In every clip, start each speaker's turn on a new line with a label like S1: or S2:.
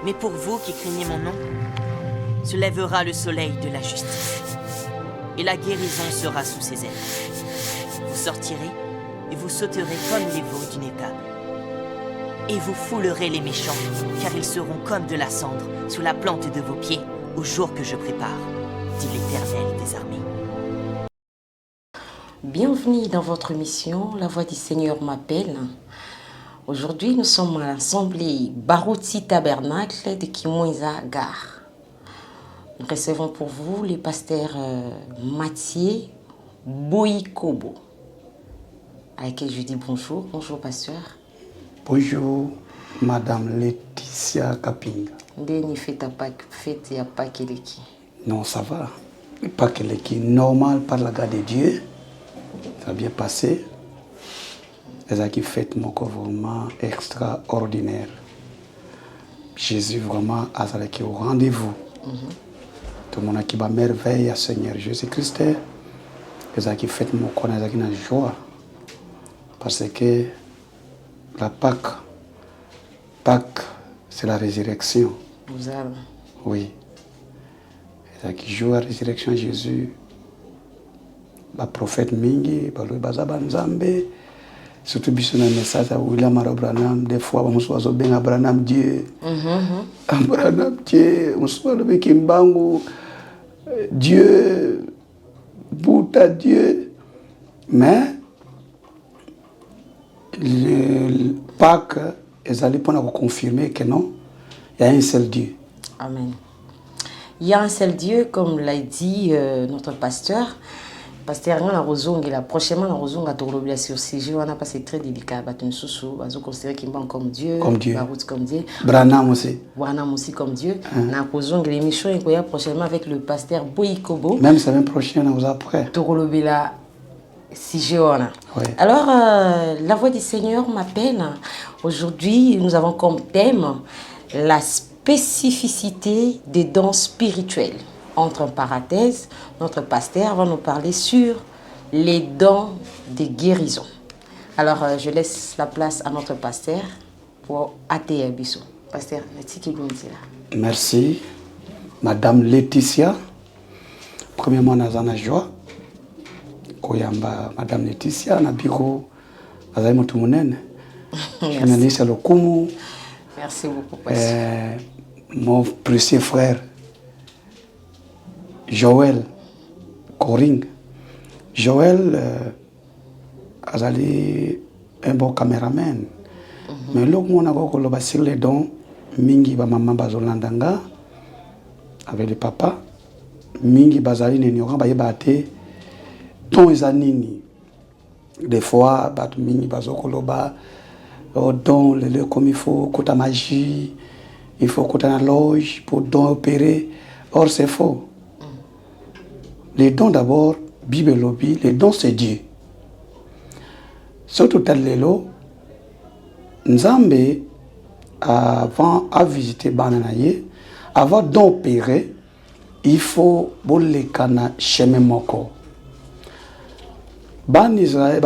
S1: Mais pour vous qui craignez mon nom, se lèvera le soleil de la justice, et la guérison sera sous ses ailes. Vous sortirez et vous sauterez comme les veaux d'une étable. Et vous foulerez les méchants, car ils seront comme de la cendre sous la plante de vos pieds au jour que je prépare, dit l'Éternel des armées.
S2: Bienvenue dans votre émission, La Voix du Seigneur m'appelle. Aujourd'hui, nous sommes à l'Assemblée Barouti Tabernacle de Kimoïsa Gare. Nous recevons pour vous le pasteur Mathieu Boyikobo, à qui je dis bonjour. Bonjour, pasteur.
S3: Bonjour, Madame Laetitia Kapinga.
S2: Ndeni fête ya Pakeleki.
S3: Non, ça va. Pakeleki, normal par la grâce de Dieu. Ça a bien passé. Les qui fête mon corps vraiment extraordinaire. Jésus vraiment a au rendez-vous. Tout le monde qui va merveille à Seigneur Jésus-Christ. Les qui fête mon corps dans joie. Parce que la Pâques, c'est la résurrection.
S2: Vous avez.
S3: Oui. Les qui jouent à la résurrection de Jésus. Le prophète Mingi, le Bazaba Nzambe, surtout sur le message à William Branham, des fois, on se voit bien Branham Dieu. Branham Dieu, on se voit bien Kimbangu, Dieu, Bouddha Dieu. Mais, le Pâques, ils allaient pour confirmer que non, il y a un seul Dieu.
S2: Amen. Il y a un seul Dieu, comme l'a dit notre pasteur. Pasteur, la prochainement, on a tourné sur ce sujet, on a passé très délicat. On a considéré qu'il manque comme Dieu.
S3: Comme Dieu.
S2: Comme Dieu.
S3: Branham aussi.
S2: Branham aussi comme Dieu. On a posé l'émission prochainement avec le pasteur Boyikobo.
S3: Même semaine prochaine, on après.
S2: Tourné la sujet.
S3: Oui.
S2: Alors, la voix du Seigneur m'appelle. Aujourd'hui, nous avons comme thème la spécificité des dons spirituels. Entre parenthèses, notre pasteur va nous parler sur les dons de guérison. Alors, je laisse la place à notre pasteur pour Atea Bissou. Pasteur,
S3: merci. Madame Laetitia. Premièrement, nous avons joie. Madame Laetitia, nous avons
S2: merci beaucoup, pasteur.
S3: Mon précieux frère, Joël Coring. Joël a un bon caméraman. Mais là, on a sur les dons, Mingi ba maman bazolandanga avec le papa. Mingi bazali n'ignorant ba yebate ton izanini. Des fois, bat Mingi bazokoloba don le comme il faut côté magie, il faut côté la loge pour don opérer. Or c'est faux. Les dons d'abord, Bible lobby, les dons c'est Dieu. Surtout tel lelo, Nzambe avant à visiter Bananaye, avant d'opérer, il faut boler kana chemin moko. Ban Israël,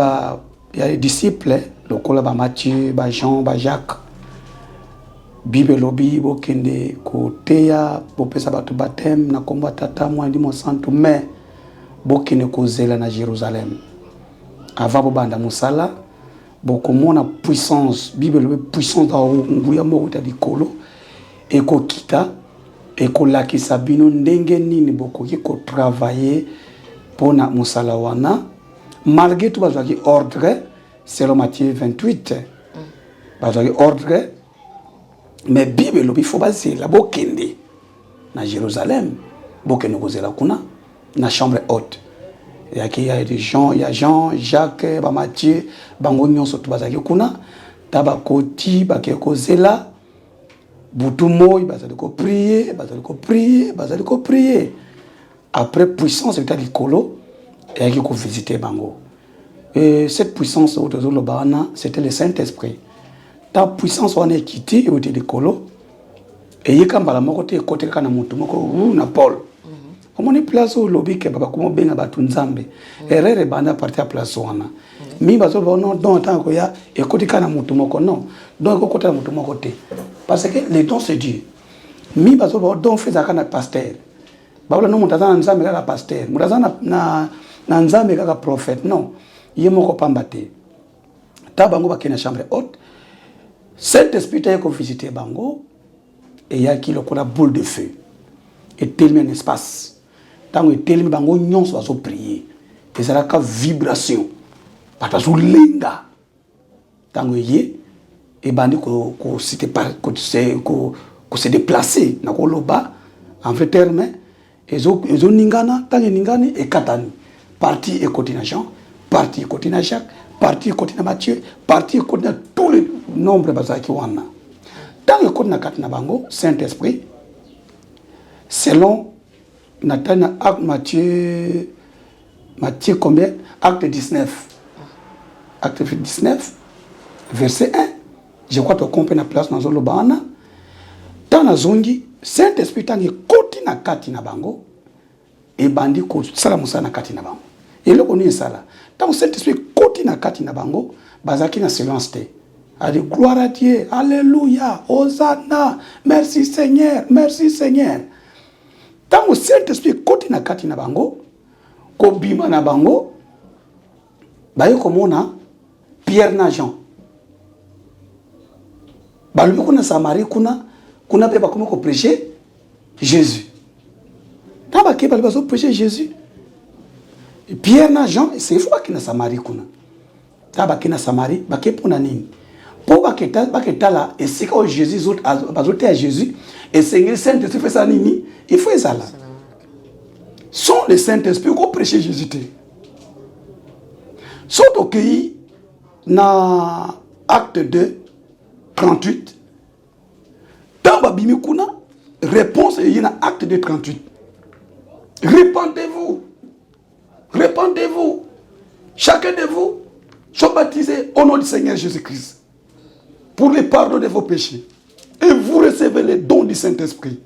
S3: il y a les disciples, le cola Matthieu, Jean, Jacques. Bible lobby, bokende koteya, bopesa batu baptême, na komba tata mwandi mo santu mais bokene kozela na Jérusalem. Avant bobanda musala, bokomona puissance, Bible lobby puissance da nguya moko ta dikolo, eko kita, eko lakisa bino ndenge nini bokoki ko travailler pona musala wana, malgré tout bazaki ordre, selon Matthieu 28, bazaki ordre. Mais Bible il faut baser la bokende na Jérusalem bokende kozela kuna na chambre haute. Il y a des gens, il y a Jean, Jacques, Matthieu, bango nyonso to bazaki kuna tabakoti bakekozela butu moy bazali ko prier, bazali ko prier. Après puissance était likolo et il y a ko visiter bango. Et cette puissance autour de l'Obana, c'était le Saint-Esprit. Ta puissance on est quitté au de colo et il quand bala moko te côté kana mutu moko na Paul on est place au lobby que baba kuma benga batu nzambe erreur banda partir place wana mi bazo non donc tant que ya et côté kana mutu moko non donc côté mutu moko te parce que les dons c'est Dieu mi bazo ba don feza kana pasteur ba no mutazana nzambe kaka pasteur mutazana na nzambe kaka prophète non yemoko pambate ta bango ba kena chambre haute Saint-Esprit a visité bango et il y a qui le la boule de feu et tellement un espace tant que tellement bango nyonso bazo prier et ça la ka vibration pas bazo lenga tant que yé et bandi ko c'était pas ko se déplacer na ko loba en vrai terme ezo ningana tant ningani et katani parti et continuation parti continue Jacques parti continue Matthieu parti continue tous les nombres bazaki wana tant que continue katina bango Saint-Esprit selon Nathan acte Matthieu combien acte 19 verset 1 je crois que tu comprends la place dans le bana dans la zongi Saint-Esprit tangi koti na kati na bango et bandi ko sala musa na kati na bango et le koni sala tant Saint-Esprit koti na kati na bango bazaki na silence te a dit gloire à Dieu alléluia hosanna merci Seigneur tant Saint-Esprit koti na kati na bango ko bima na bango bayo komona Pierre na Jean balubi kuna Samarie kuna pe bakoma ko prêcher Jésus. Taba ke balubi so prêcher Jésus. Et Pierre na Jean c'est faut ba kina Samarie kuna. Taba kina Samarie ba ke pona nini? Po ba ketala et c'est quand Jésus autres bazote à Jésus et Seigneur Saint-Esprit fait ça nini? Il faut ça là. Sont les Saint-Esprit ko prêcher Jésus te. Sont OK na acte 2 38 dans babimi kuna réponse il y a acte de 38 répandez-vous chacun de vous soit baptisé au nom du Seigneur Jésus-Christ pour le pardon de vos péchés et vous recevez les dons du Saint-Esprit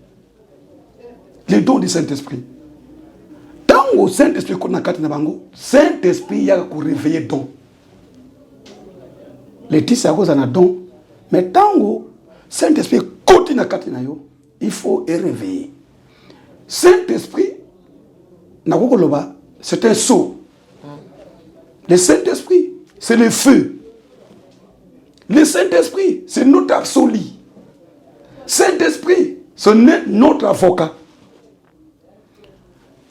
S3: tant au Saint-Esprit qu'on a katina bango Saint-Esprit y a pour réveiller don les tissés à cause d'un don. Mais tant que Saint-Esprit continue à katina yo, il faut réveiller. Saint-Esprit, c'est un sceau. Le Saint-Esprit, c'est le feu. Le Saint-Esprit, c'est notre absolu. Saint-Esprit, c'est notre avocat.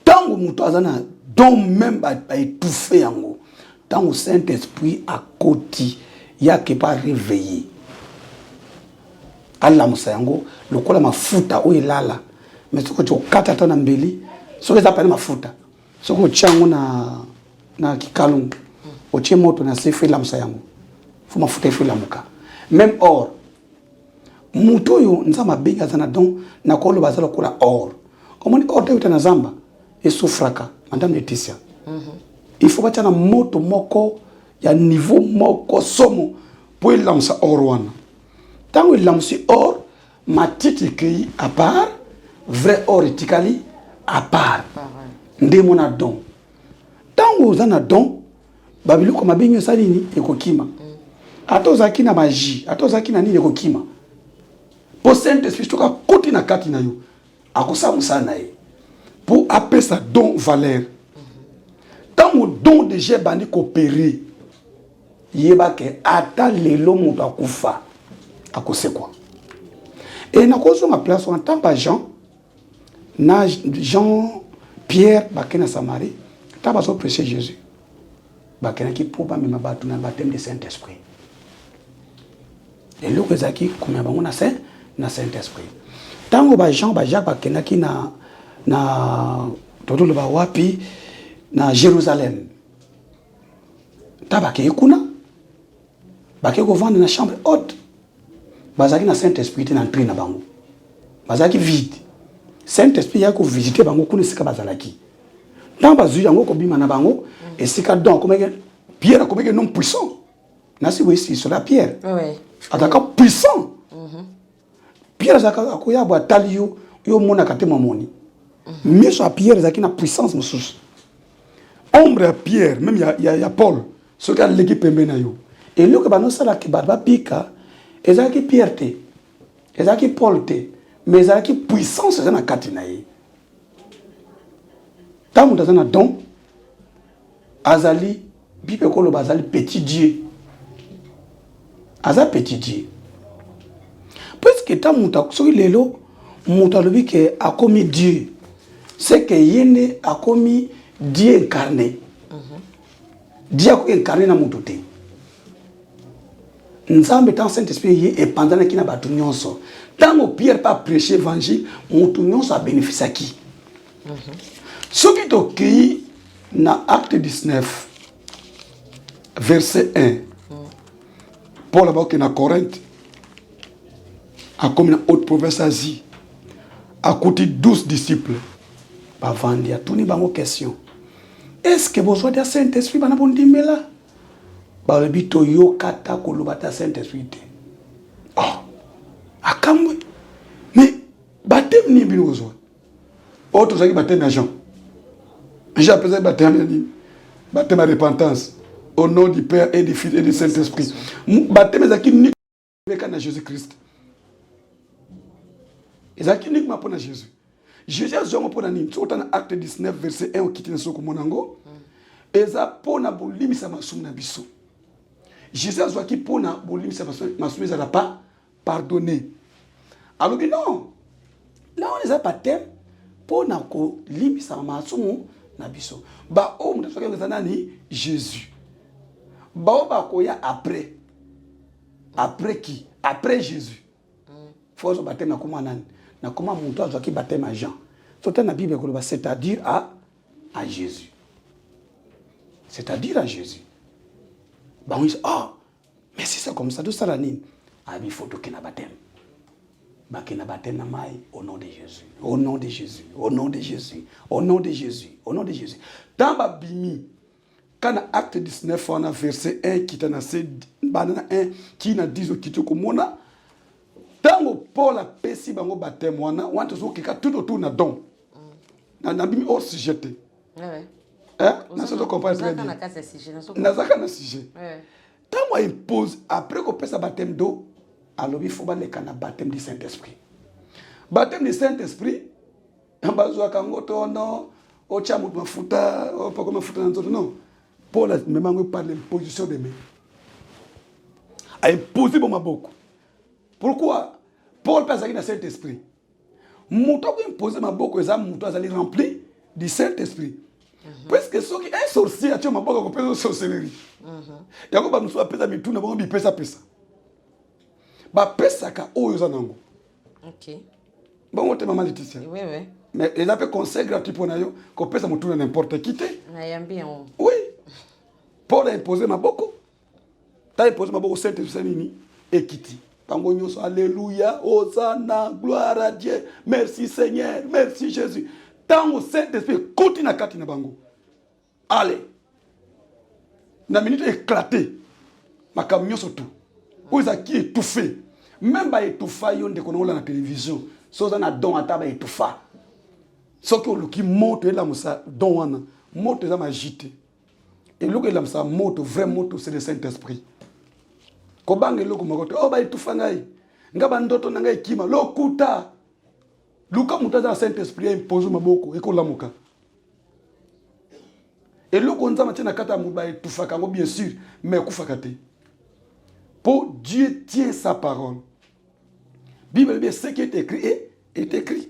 S3: Tant que nous avons donc même à étouffer en haut, tant que Saint-Esprit à côté, il n'y a que pas réveillé. Allah musayango lokola mafuta o ilala mais soko chokata tana mbeli soko zapana mafuta soko changu na kikalungu oche moto na sefe la musayango fu mafuta ifu la muka même or muto yo nzama benga zana don na kolo bazalo kula or omoni or te utana zamba esufraka madame Laetitia il faut batana moto moko ya niveau moko somo pour lamsa or wana. Tant que l'homme or, ma petite qui à part, vrai or et tikali à part. Ndemo na don. Tant que vous en a don, babilu comme abinyo salini ekokima. Ato zaki na magie, ato zaki na nini ekokima. Pour Saint-Esprit toka koti na kati na yo. Akosa musana e. Pour appeler ça don valeur. Tant que don déjà bandi coopérer. Yeba ke ata lelo mutu akufa. À cause de quoi? Et na cause de ma place en tant que Jean, Pierre, bakena Samarie, t'as pas prêcher Jésus. Bakena qui pour pas même battre dans le baptême du Saint-Esprit. Et là que zaki comme on a Saint-Esprit. Tant que Jean, Jacques bakena qui na todo le wapi na Jérusalem. T'as pas kuna, bakena ko vendre na chambre haute. Bazaki na Saint-Esprit na entrer na bango. Bazaki vide. Saint-Esprit ya ko visiter bango kuna sika bazalaki. Dans bazu yango ko bima na bango et sika donc comme Pierre comme un homme puissant. Na si oui sur la Pierre.
S2: Oui.
S3: Ataka puissant. Pierre zaka akoya bo atali yo mona katema moni. Mais sur Pierre zaki na puissance mususu. Ombre à Pierre même il y a Paul ce gars l'équipe na yo. Et le que bano sala ki barba pika ezaki Pierre te, ezaki Paul te, mais ezalaki puissance eza na kati na ye. Ntango moto aza na don azali bible ekoloba azali petit Dieu, aza petit Dieu. Puisque ntango moto soki lelo moto alobi ke akomi Dieu, c'est que ye nde akomi Dieu incarné. Dieu akoki incarné na moto te. Nzambe tant Saint-Esprit ye epanzanaki na bato nyonso. Ntango Pierre pa prêcher évangile, moto nyonso abénéficiaki. Soki tokei na acte 19 verset 1, Paul abaoki na Corinthe, akomi na haute province Asie, akuti 12 disciples, bavandi atuni bango question, est-ce que besoin de Saint-Esprit bana bondimela? Balobi toyoka ta koloba ta Saint-Esprit te. Oh, akamwe. Mais baptême ni bino besoin. Autre chose qui baptême à Jean. J'ai appelé ça baptême de repentance au nom du Père et du Fils et du Saint-Esprit. Baptême est ni avec Jésus-Christ. Ezaki uniquement pour Jésus. Jésus a dit pour nani. Sur acte 19 verset 1 au quitte soko monango. Eza pona bolimi sa masumu na biso. Jésus a dit pona bolimi sa masumu za pas pardonner. Alors que non. Là on les a baptême pona ko limi sa masumu na biso. Ba o mtu soki ngeza nani Jésus. Ba o ba koya après. Après qui? Après Jésus. Faut so baptême na comment nani? Na comment mtu azwaki baptême à Jean. Sote na Bible ko c'est-à-dire à Jésus. C'est-à-dire à Jésus. Bah on dit mais si c'est comme ça, tout ça la nine. Ah il faut que na baptême. Bah que na baptême na mai au nom de Jésus. Au nom de Jésus. Au nom de Jésus. Au nom de Jésus. Au nom de Jésus. Dans ma bimi quand acte 19 on a verset 1 qui t'a nassé banana 1 qui n'a 10 qui te komona tango Paul a pesi bango baptême wana wanto zo kika tout autour na don. Na bimi hors sujet. Ouais. Hein? Na so comprendre très bien. Na zaka na sujet. Ouais. Tango impose après qu'on pesa baptême d'eau, alors il faut le kana baptême du Saint-Esprit. Baptême du Saint-Esprit, ambazo akangoto no, ocha mutu mafuta, pas comme mafuta nzoto non. Paul a même parlé de l'imposition des mains. A imposé bon maboko. Pourquoi? Paul pense qu'il a Saint-Esprit. Mouto ko imposer maboko eza mouto azali rempli du Saint-Esprit. Parce que ceux qui un sorcier a tué maboko ko pesa sorcellerie. Yako ba muso apesa mituna bango bi pesa. Ba pesa ka oyo za nango. OK. Bon te maman Laetitia. Oui. Mais il a fait conseil gratuit pour nayo ko pesa mutuna n'importe qui te. Nayambi on. Oui. Paul a imposé maboko. Ta imposé maboko Saint-Esprit nini ekiti. Tango nyonso alléluia, hosanna, gloire à Dieu. Merci Seigneur, merci Jésus. Tango Saint-Esprit continue na kati na bango. Allez. Na minute éclaté. Ma camion surtout. Où ils a qui étouffé. Même ba étouffa yon de kono la télévision. Soza na don ataba étouffa. Ce que le qui monte là musa don wana. Monte za magité. Et le que là musa monte vrai monte c'est le Saint-Esprit. Kobange loko makoto ba étouffa ngai. Ngaba ndoto na ngai kima lokuta. Luka mutaza Saint-Esprit impose maboko ekolamuka. Et le konza matina kata muba étouffa kango bien sûr mais kufaka te. Pour Dieu tient sa parole. Bible dit ce qui est écrit est écrit.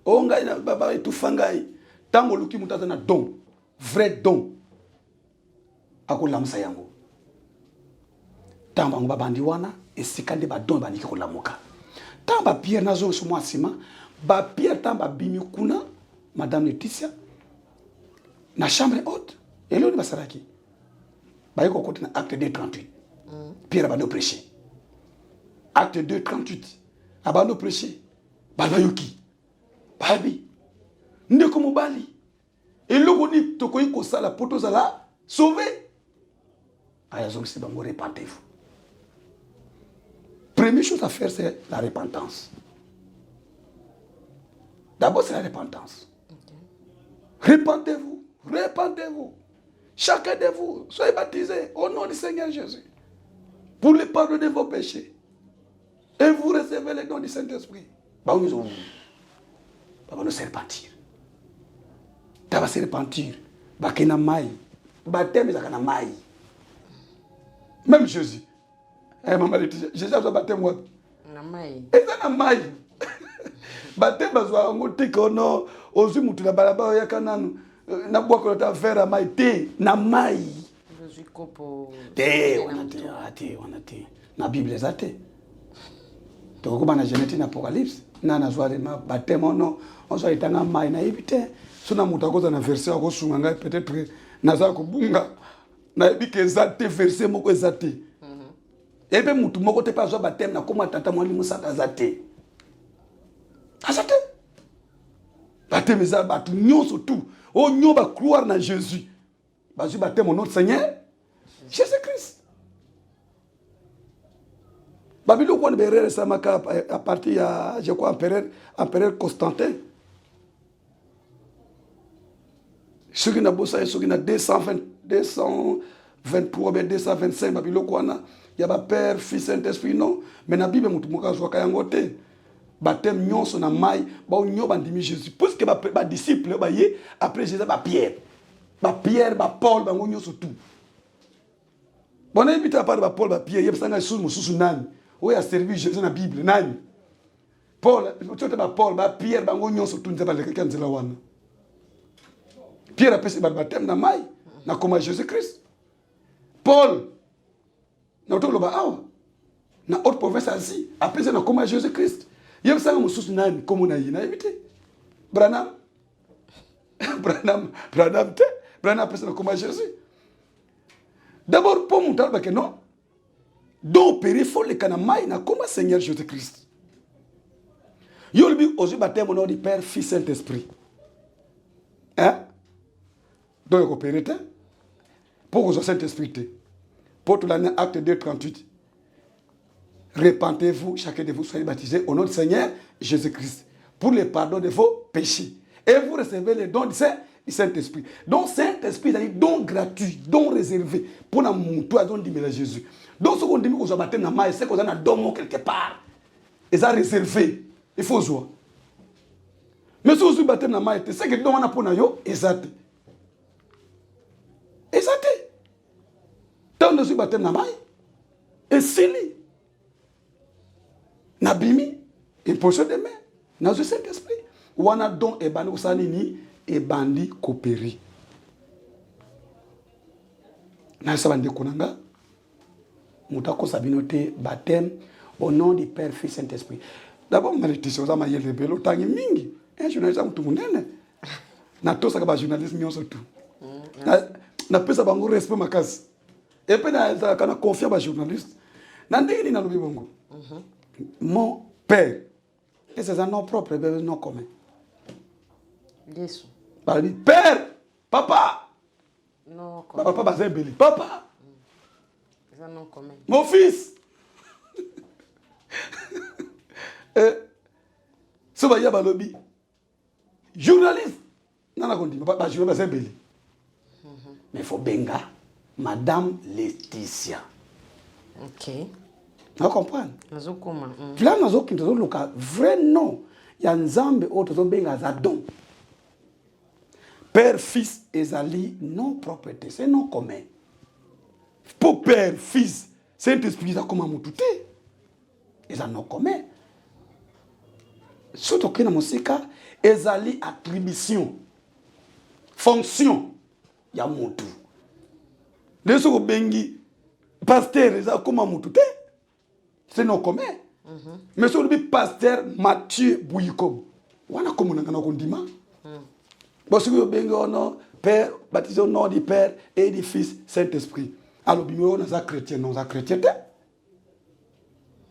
S3: O ngai na baba étouffa ngai. Tango luki mutaza na don, vrai don. Akolamsa yango. Tango baba bandi wana esikande ba don ba niki kolamuka. Tamba Pierre nazo so mwasima ba Pierre tamba bimi kuna madame Laetitia na chambre haute et là ni basaraki ba yiko côté na acte 2:38 Pierre va nous prêcher acte 2:38 aba nous prêcher ba yoki babi ndeko mobali et loko ni tokoyi ko sala poto zala sauver aya zongi se bango repentez-vous. Première chose à faire, c'est la repentance. D'abord, c'est la repentance. Okay. Repentez-vous, repentez-vous. Chacun de vous, soyez baptisés au nom du Seigneur Jésus pour le pardon de vos péchés. Et vous recevez le don du Saint-Esprit. bango baba se repentir taba se repentir bakena mai baptême za kana mai même Jésus maman Jésus a baptême moi
S2: na mai
S3: eza na mai baptême bazwa ngoti kono ozu mutu na balaba ya kananu na bwako ta faire mai te na mai
S2: Jésus kopo
S3: te wana te na Bible zate to ko bana Genèse na Apocalypse na nazwa ma baptême non on soit itanga mai na ibite sona mutu akoza na verset akosunga ngai peut-être naza ko bunga na ibike zate verset moko ezate ebe mutu moko te pa zwa baptême na koma tata mwali musaka zate azate baptême za batu nyonso tout o nyo ba croire na Jésus bazwi baptême au nom de Seigneur Jésus-Christ babilo ko berere samaka à partir ya je crois empereur Constantin soki na bosa soki na 223 bien 225 babilo ko na ya ba père fils saint-esprit non mais na bible mutu moka zwa kayango te baptême nyonso na mai ba nyo bandimi Jésus parce que ba disciple ba ye après Jésus ba Pierre ba Paul ba nyonso tout bona ibita par ba Paul ba Pierre yebsanga sous mususu nani o ya servi Jésus na bible nani Paul tsote ba Paul ba Pierre ba nyonso tout nzeba le quelqu'un nzela wana Pierre a passé ba baptême na mai na koma Jésus-Christ Paul na otoloba awa na haute province Asie apesa na koma Jésus-Christ yebsanga mususu nani komo na yina ebite Branham te Branham apesa na koma Jésus d'abord pour mon talba que non donc périphérie le kanamai na koma Seigneur Jésus-Christ yolbi ozu baptême au nom du Père Fils Saint-Esprit hein donc opérer pour que le Saint-Esprit pour tout l'année acte 2:38 repentez-vous chacun de vous soyez baptisé au nom du Seigneur Jésus-Christ pour le pardon de vos péchés et vous recevez les dons du Saint-Esprit. Donc Saint-Esprit c'est un don gratuit, don réservé pour na mutu a don dimela Jésus. Donc ce qu'on dit que baptême na mai c'est qu'on a don quelque part. Et ça réservé, il faut jouer. Mais si vous baptême na mai c'est que don wana pour na yo exact. Exact. Tant de baptême na mai et sili na bimi et poche de main na le Saint-Esprit. Wana don e bandi kusani ni e bandi coopérer. Na sabande kunanga mutako sabinote baptême au nom du Père Fils Saint-Esprit. D'abord malédiction za mayele belo tangi mingi. Un journaliste mutu munene. Na tosa ka journaliste nyonso tout. Na pesa bango respect makasi. Et puis na kana confiance ba journaliste. Na ndenge na lobi bongo. Mon père. Et c'est un nom propre, un nom commun.
S2: Yesu.
S3: Père, papa.
S2: Non commun.
S3: Papa bazembeli. Papa.
S2: C'est un nom commun.
S3: Mon fils. Soba ya balobi. Journaliste. Nana kondi papa journaliste bazembeli. Mais faut benga Madame Laetitia.
S2: OK.
S3: Vous comprenez?
S2: Nazokoma.
S3: Là nazokinto zoluka vrai nom ya nzambe oto zo benga za don. Père, fils, ezali non propreté, c'est non commun. Pour père, fils, Saint-Esprit ça comme mutute. Eza non commun. Surtout que na musika ezali attribution, fonction ya mutu. Leso ko bengi pasteur eza comme mutute. C'est non commun. Mais sur le pasteur Mathieu Bouyikob, wana comme on a kondima. Parce que bengi ono Père baptisé au nom du Père et du Fils Saint-Esprit. Alors bimio on a chrétien, non, on a chrétien.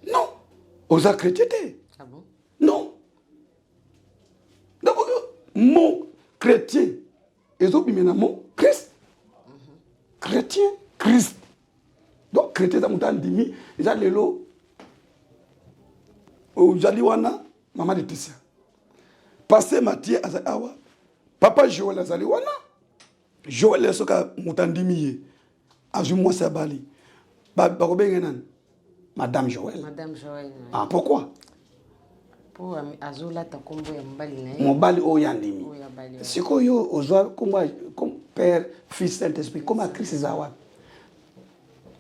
S3: Non, on a chrétien.
S2: Ah bon?
S3: Non. Donc mon chrétien, et autres bimena mon Christ. Chrétien, Christ. Donc chrétien ça moutan dimi, déjà lelo Ojali wana maman Laetitia. Pasteur Mathieu azawa. Papa Joël azali wana. Joël soka mutandimiye. Azu moi sabali. Ba ko benga nan. Madame Joël.
S2: Madame Joël.
S3: Ah pourquoi?
S2: po azola ta kombo ya mobali na ye.
S3: Mobali oyo andimi. Sikoyo ozwa kombo comme Père, Fils, Saint-Esprit, comme à Christ Zawa.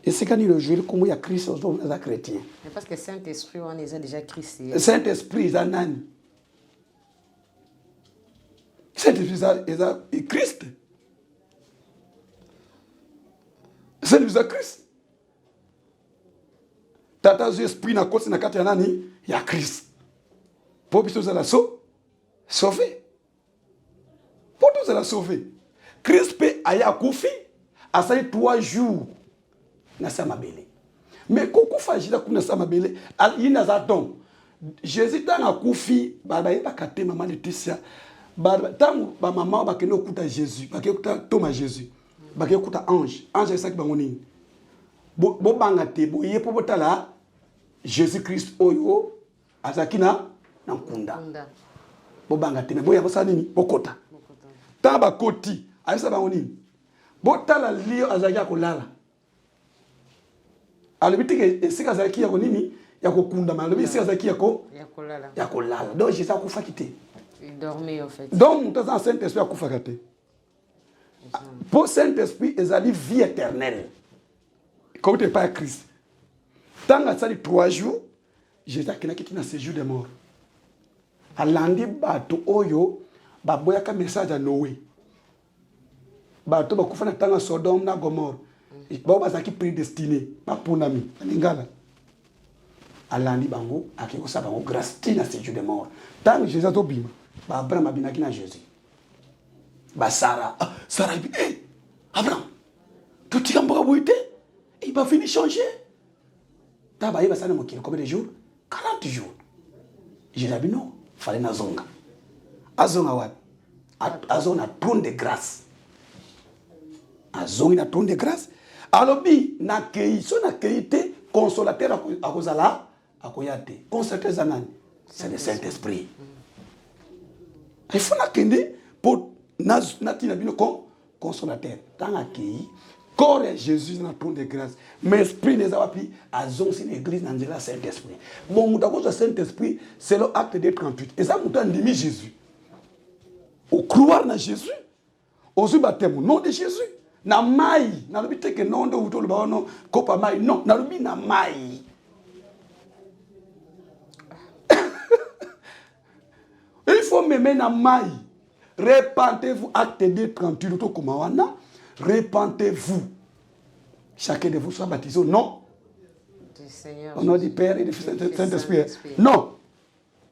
S3: Et c'est quand il le joue comme il y a Christ aux hommes chrétiens.
S2: Mais parce que Saint-Esprit on est déjà Christ.
S3: Saint-Esprit est nani. Saint-Esprit est Christ. Saint-Esprit est Christ. Tata esprit na kosi na kati ya nani ya Christ. Pour biso za la sauver. Pour tous la sauver. Christ peut aya kufi asali 3 jours na samabele. Mais koko fajila kuna samabele ina za don. Jésus tanga kufi baba yeba kate mama Laetitia. Baba tangu ba mama ba keno kuta Jésus, ba kuta Thomas Jésus. Ba kuta ange. Ange ça ki bango nini. Bo banga te bo yepo botala Jésus Christ oyo azakina na nkunda. Bo banga te me boya bosa nini bokota. Taba koti ayisa bango nini. Botala lio azaki kolala. Alibitike esika azaki ya nini ya kokunda malobi esika azaki ya kolala. Ya kolala. Donc Jésus akufa kité.
S2: Il dormait en fait.
S3: Donc dans un Saint-Esprit akufa kité. Pour Saint-Esprit ezali vie éternelle. Quand tu n'es pas à Christ. Tant que ça dit 3 jours, Jésus a quitté dans ce jour de mort. A lundi, bato oyo, baboya ka message à Noé. Bato bakufa na tanga Sodome na Gomorre. Bao bazaki prédestiné, ba punami, lingala. A lundi bango, akiko sa bango grâce dans ce jour de mort. Tant que Jésus a tobima, ba Abraham abinaki na Jésus. Ba Sarah, Sarah dit, "Hey, Abraham, tu t'es embarqué? Il va finir changer. Taba il va s'en moquer combien de jours? 40 jours. J'ai dit non, fallait na zonga. Azonga wat. Azona trône de grâce. Azonga na trône de grâce. Alors bi na kei so na keité consolateur à kozala akoyate. Consolateur zanani. C'est le Saint-Esprit. Il faut na kende pour na tina bino consolateur. Tant na kei corps est Jésus dans le trône de grâce. Mais esprit n'est pas pris à zone c'est l'église dans le Saint-Esprit. Bon, nous avons le Saint-Esprit, c'est l'acte des 38. Et ça, nous avons mis Jésus. Au croire en Jésus, au baptême au nom de Jésus. Na mai, na le but que non de ou le baron copa mai, non, na le but na mai. Il faut me mettre na mai. Répentez-vous, acte des 38, tout comme on Répentez-vous. Chacun de vous soit baptisé au nom
S2: du Seigneur.
S3: Au nom du Père et du Fils et du Saint-Esprit. Non.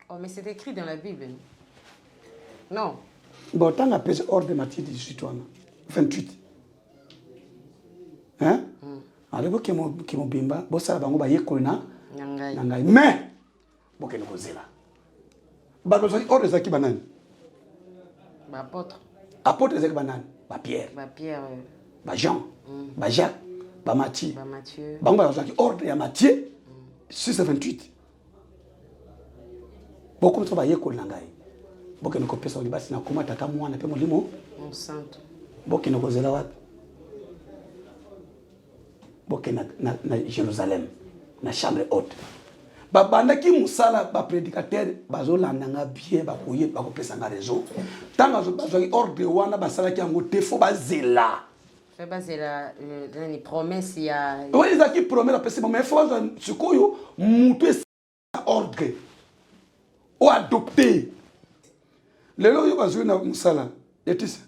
S2: Oh, mais c'est écrit dans la Bible. Non.
S3: Bon, tant qu'on pèse hors de Matthieu 18, 28. Hein? Alors, qui m'ont bimba, bon, ça va vous yekona nangai. Mais, bon, que nous posons là. Bah, nous sommes hors de ça qui banane.
S2: Bah, apôtre.
S3: Apôtre, c'est banane. Ba Pierre, ba Jean, ba Jacques, ba Matthieu. Ba ngba zaki ordre ya Matthieu 6:28. Boko mto ba yeko langai. Boke niko pesa ulibasi na kuma tata mwana pe mulimo.
S2: Mon santo.
S3: Boke niko zela wapi? Boke na Jérusalem, na chambre haute. Ba bandaki musala ba prédicateur bazolanda nga bien ba koye ba kopesa nga raison. Tanga bazaki ordre wana basalaki yango te fo bazela.
S2: Fait bazela une promesse ya.
S3: Oui, ils qui promet la personne mais faut ce koyo mutu ordre. Ou adopter. Lelo yo bazui na musala. Etisa.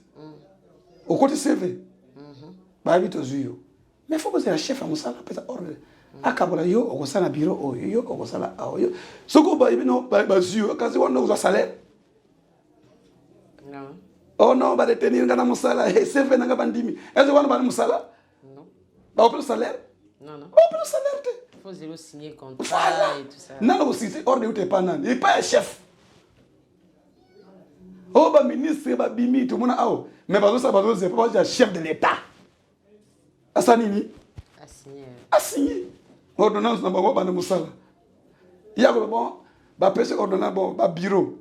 S3: Au côté CV. Ba bito zuyo. Mais faut que la chef a musala pesa ordre. Akabola yo okosala bureau yo okosala yo soko ba ibino ba zuyo kazi wana uza salaire.
S2: Non.
S3: Oh non, ba retenir ngana musala CV nanga bandimi. Est-ce wana ba musala? Non. Ba opelo salaire?
S2: Non.
S3: Ba opelo salaire te.
S2: Il faut zéro signer contrat et tout ça.
S3: Non aussi c'est ordre uté pas nan. Il pas chef. Oh ba ministre ba bimi tout mona awo. Mais ba zo sa ba zo c'est pas chef de l'état. Asanini? Assigné. Ordonnance na bango bana musala. Ya ko bon ba pese ordonnance bon ba bureau.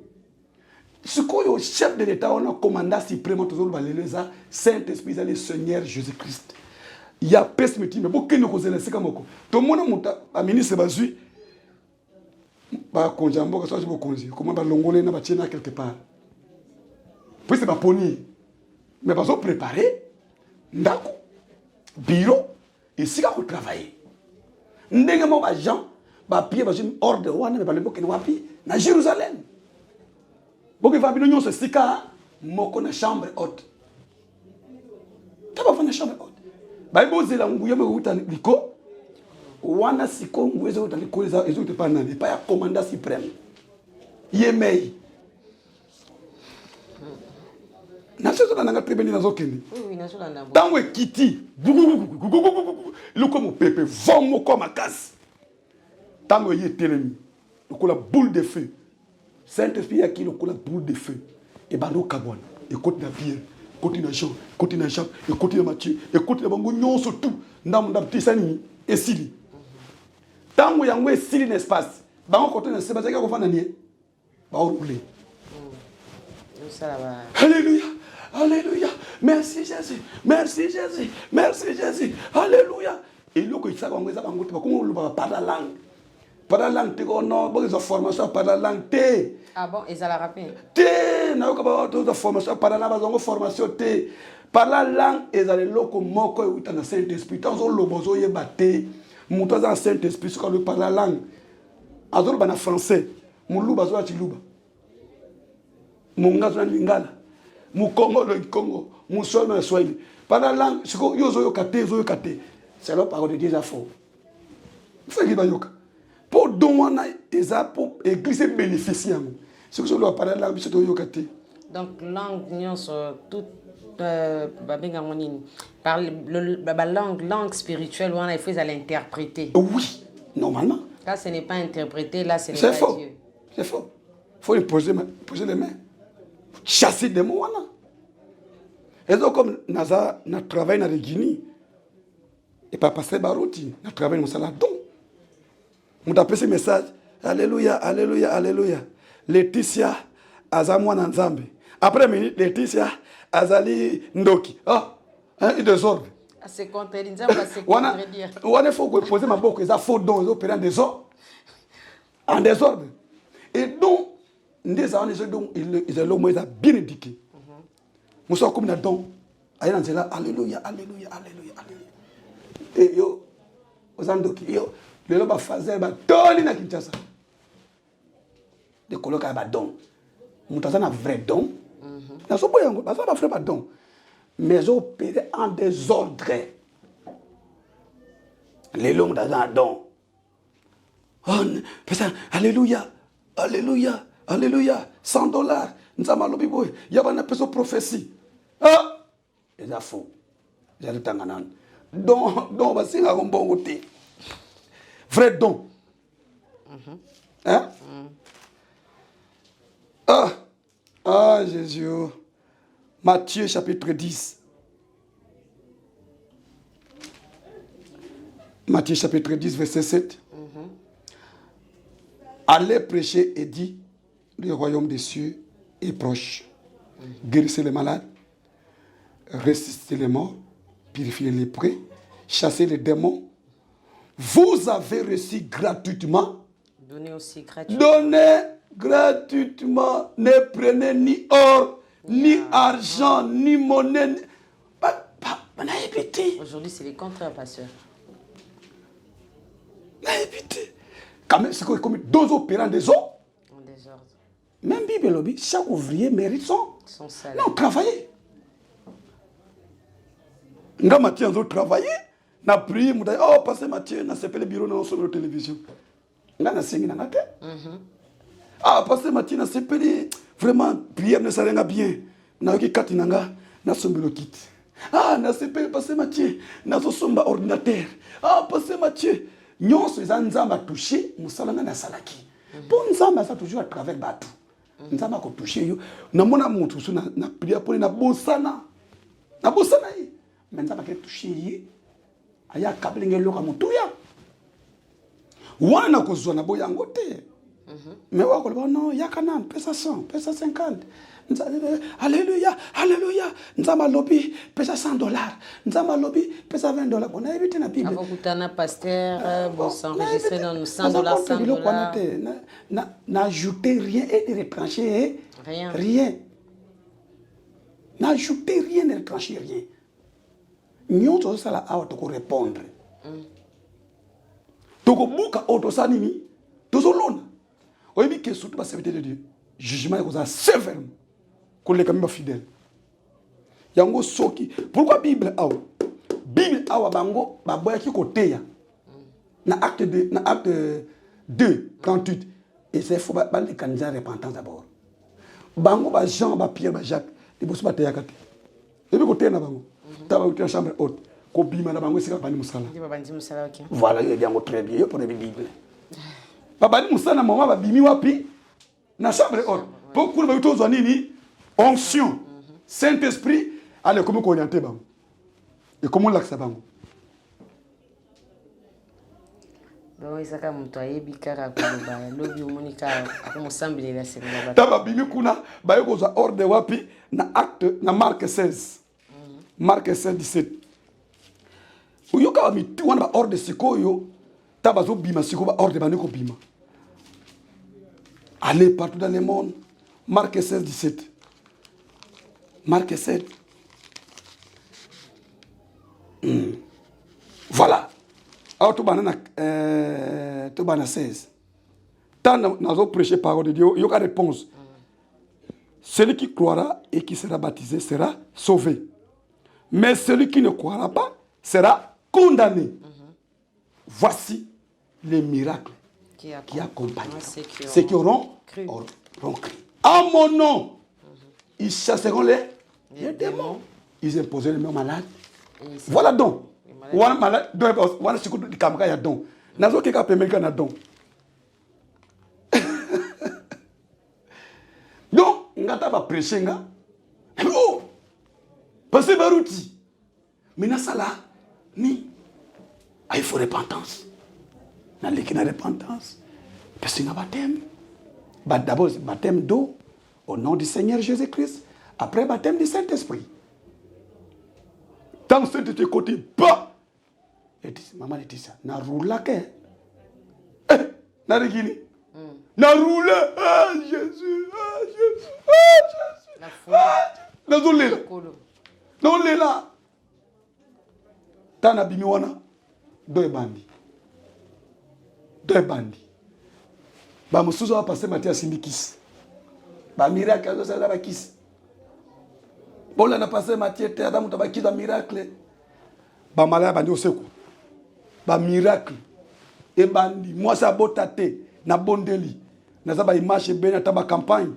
S3: Ce qu'on chef de l'état on a commandant suprême toujours ba leleza Saint-Esprit le Seigneur Jésus-Christ. Il y a pese meti mais beaucoup ne kozela sika moko. To mona muta ba ministre bazui ba konja mboka so bo konji comment ba longolé na ba tiena quelque part puis c'est pas poni mais ba so préparer ndako bureau ici ka ko travailler ndenge mo ba gens ba pied ba une ordre wana ba lembo ke wapi na Jérusalem boki va bino nyonso sika moko na chambre haute taba fana chambre haute ba ibozela nguye mo uta liko wana siko nguye uta liko ezo te pa nani pa ya commandant suprême yemei na sezo na nga tribune na zokende
S2: Oui, na so na
S3: tango ekiti loko mo pepe vomo ko makasi tango ye telemi lokola boule de feu Saint-Esprit a qui lokola boule de feu et bando kabwana et côté na Pierre côté na Jean côté na Jacques et côté na Matthieu et côté na bango nyonso tout ndam tisani esili tango yango esili n'espace bango côté na seba zaka ko fana nie ba rouler Alléluia. Alléluia. Merci Jésus. Merci Jésus. Merci Jésus. Alléluia. Et là, quand il s'agit de ça, on va parler la langue. Parler la langue, tu connais, bon, ils ont formation par la langue.
S2: Ah bon, ils ont la rappel.
S3: Na ko formation par la langue, formation T. Par la langue, ils ont le loco moko et dans Saint-Esprit. Tant on le bozo y batté. Montant dans Saint-Esprit, quand on parle la langue. Azor bana français. Moulou bazo a chiluba. Mungazo na lingala. Mu Congo le Congo, mu Swahili le Swahili. Par la langue, c'est que yo kate. C'est la parole de Dieu à faux. Faut qu'il bayoka. Pour donner des pour église bénéficier. C'est que je dois parler la langue c'est yo kate.
S2: Donc langue nyonso toute babenga monini par la langue spirituelle on a fait à l'interpréter.
S3: Oui, normalement.
S2: Là ce n'est pas interprété, là ce n'est
S3: pas
S2: faux.
S3: Dieu. C'est faux. Faut lui poser les mains. Chasser des mots là. Et donc comme naza na travail na Guinée et pas passer barouti, na travail dans saladon. On t'a passé message alléluia alléluia alléluia. Laetitia azamwa na Nzambe. Après minute Laetitia azali ndoki. Ah, un désordre.
S2: C'est contredire, c'est contredire.
S3: On faut poser ma boque, ça faux don, ils opèrent en désordre. En désordre. Et donc ils ont bien indiqué. Nous sommes comme dans don. Alléluia, alléluia, alléluia, alléluia. Et yo, aux andoki, yo, le loba fazer ba toli na Kinshasa. De colocar ba don. Mutaza na vrai don. Na so boyango, ba ba vrai ba don. Mais opérer en désordre. Les longs dans un don. Alléluia, alléluia. Alléluia, $100. Nous avons l'objet. Il y a une prophétie. Ah, c'est faux. J'ai le temps. Donc, on va signer un bon côté. Vrai don. Hein? Ah, Jésus. Matthieu chapitre 10. Matthieu chapitre 10, verset 7. Allez prêcher et dit. Le royaume des cieux est proche. Guérissez les malades, ressuscitez les morts, purifiez les lépreux, chassez les démons. Vous avez reçu gratuitement.
S2: Donnez aussi gratuitement.
S3: Donnez gratuitement. Ne prenez ni or, ni argent, ni monnaie.
S2: Aujourd'hui, c'est les contraires, pasteur.
S3: Quand même, c'est comme deux opérants des hommes.
S2: En désordre.
S3: Même Bible lobby, chaque ouvrier mérite son
S2: salaire.
S3: Non, travailler. Nga Mathieu a travaillé, n'a prié, oh, passez Mathieu, n'a pas le bureau, n'a pas la télévision. Nga n'a pas na te. Ah, passez Mathieu, n'a pas vraiment prière ne s'arrête bien. N'a pas kati nanga, n'a pas le kit. Ah, n'a pas passé Mathieu, n'a pas ordinateur. Ah, passez Mathieu. Nyonso les nzamba touché, musalanga na salaki. Pour nzamba ça toujours à travers bateau. Nzamba ko touché yo. Na mona mutu so na prière pour na bosana. Na bosana yi. Mais nzamba ke touché yi. Aya kablinge loka mutu ya. Wana ko zo na boyango te. Mais non, il y a Canaan, pesa 100, pesa 50. Alléluia, alléluia. Nzama lobby, pesa 100 dollars. Nzama lobby, pesa 20 dollars. On a évité la Bible.
S2: Avant que tu pasteur, bon, s'enregistrer dans 100 dollars, 100 dollars.
S3: N'ajoutez rien et ne retrancher
S2: rien.
S3: Rien. N'ajoutez rien, ne retrancher rien. Nous avons ça là à répondre. Donc, muka auto sanimi, tous au long. Oui, que surtout la serviteur de Dieu. Jugement est comme sévère. Qu'on les camins fidèles. Yango soki. Pourquoi Bible a? Bible a bango baboya ki côté ya. Na acte 2 38 et c'est faut ba les candidats repentance d'abord. Bango ba Jean ba Pierre ba Jacques, les boss ba teya kate. Et puis côté na bango. Ta ba uti chambre haute. Ko bima na bango sika bani musala. Voilà, il y a très bien pour les Bible. Babali musana mama babimi wapi na chambre haute. Pour que nous ayons une onction, Saint-Esprit, allez, comment on oriente bango et comment on l'accès bango.
S2: Bon, ça comme toi, bikara koloba, lobi monika, comme semble la semaine.
S3: Taba bimi kuna, ba yoko za ordre wapi na acte na Marc 16. Marc 16 17. Uyoka mi tu wana ba ordre sikoyo, taba zo bima siko ba ordre baniko bima. Allez partout dans le monde. Marc 16 17. Marc 7. Voilà. Alors, tu as 16. Tant nous avons prêché parole de Dieu, il y a une réponse. Celui qui croira et qui sera baptisé sera sauvé. Mais celui qui ne croira pas sera condamné. Voici les miracles qui accompagnent ceux qui auront cru. À mon nom, ils chasseront les démons. Ils imposeront les mêmes malades. Voilà donc. Voilà malade. Voilà ce que tu as donc. Nazo keka pemeka na donc. Donc, ngata va prêcher nga. Oh! Parce que baruti. Mina sala ni. Il faut repentance. Na lekina repentance. Parce que nga baptême. D'abord baptême d'eau au nom du Seigneur Jésus-Christ. Après baptême du Saint-Esprit. Tant que tu es côté bas. Et maman dit ça. Na roula ke. Na regini. Na roula. Ah Jésus. Ah Jésus. Ah Jésus.
S2: La foi.
S3: Na zolé. Non lela. Tana bimi wana. Deux bandi. Ba musuzo va passer Matthieu Simbikis. Ba miracle azo sala ba kis. Bola na passer Matthieu te Adamu tabaki da miracle. Ba malaya bandi oseko. Ba miracle. E bandi moi sa botate na bondeli. Na za ba image ben na taba campagne.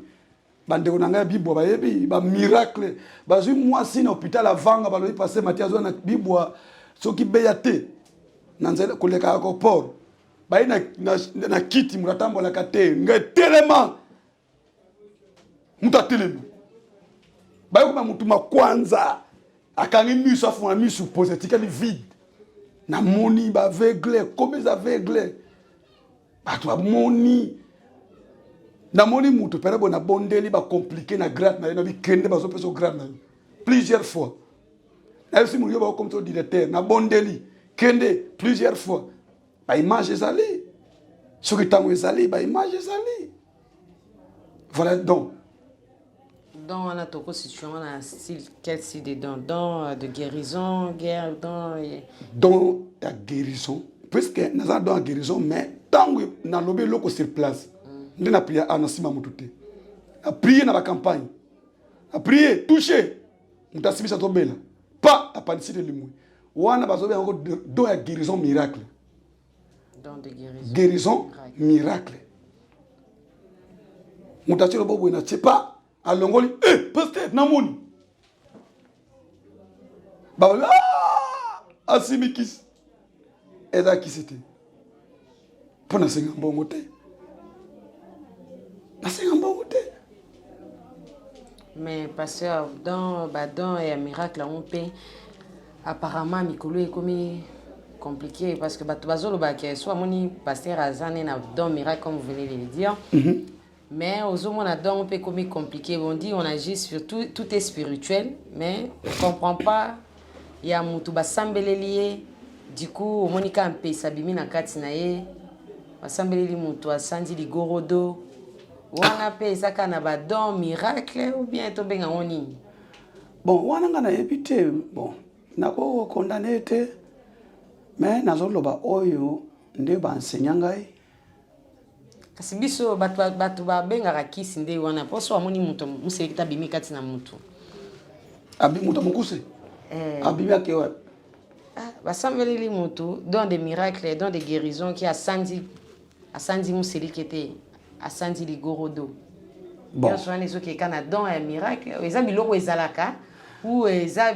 S3: Bande ko nanga bibwa ba yebi ba miracle. Ba zui moi si na hôpital avanga ba lo passer Matthieu azo na bibwa soki beyate. Na nzela koleka ko port. Bayi na kiti muratambola kate ngetelema mutatelema bayi kuma mutuma kwanza akangi miso afuna miso positika ni vide na moni ba aveugle comme les aveugles bato ba moni na moni mutu pere bona bondeli ba compliqué na grade na bi kende ba so peso grade na plusieurs fois na si mu yo ba comme so directeur na bondeli kende plusieurs fois. Ba image ezali. Ce qui t'a ezali, ba image ezali. Voilà donc.
S2: Dans la situation, on a style quel style de don de guérison, guerre,
S3: don la guérison. Puisque nous avons don la guérison, mais tant que nous avons loko sur place, nous avons prié à Nassima Moutouté. A prié dans la campagne. A prié, touché. Nous avons simisa tobela. Pas à partir de l'humour. On a besoin de don la guérison miracle.
S2: Don de guérison.
S3: Guérison miracle. Moutachi le bobo na pas à l'ongoli pasteur namoni. Ba asimikis. Eza kisite. Pona senga mbongo te. Na senga mbongo te.
S2: Mais pasteur dans et un miracle on peut apparemment Mikolo est comme compliqué parce que soit mon pasteur Azane n'a don miracle comme vous venez de le dire. Mais aux hommes on a don un peu comme compliqué. On dit on agit sur tout est spirituel, mais on comprend pas. Il y a mutu basambele lié. Du coup, Monica un peu sabimi na katinaye. Basambele li mutu asandi li gorodo. Wana pe saka na ba don miracle ou bien to benga oni.
S3: Bon, wana ngana epité bon. Nako condamné te. Mais nazoloba oyo nde ba enseignant ngai.
S2: Kasi biso batu ba benga rakisi nde wana poso amoni mutu muselekita bimi kati na mutu.
S3: Abi mutu mukuse. Abi akewa.
S2: Basambeli li mutu dans des miracles, dans des guérisons qui a sandi muselikete, a sandi li gorodo. Bon. Souvent les autres qui kana dans un miracle, eza biloko ezalaka ou eza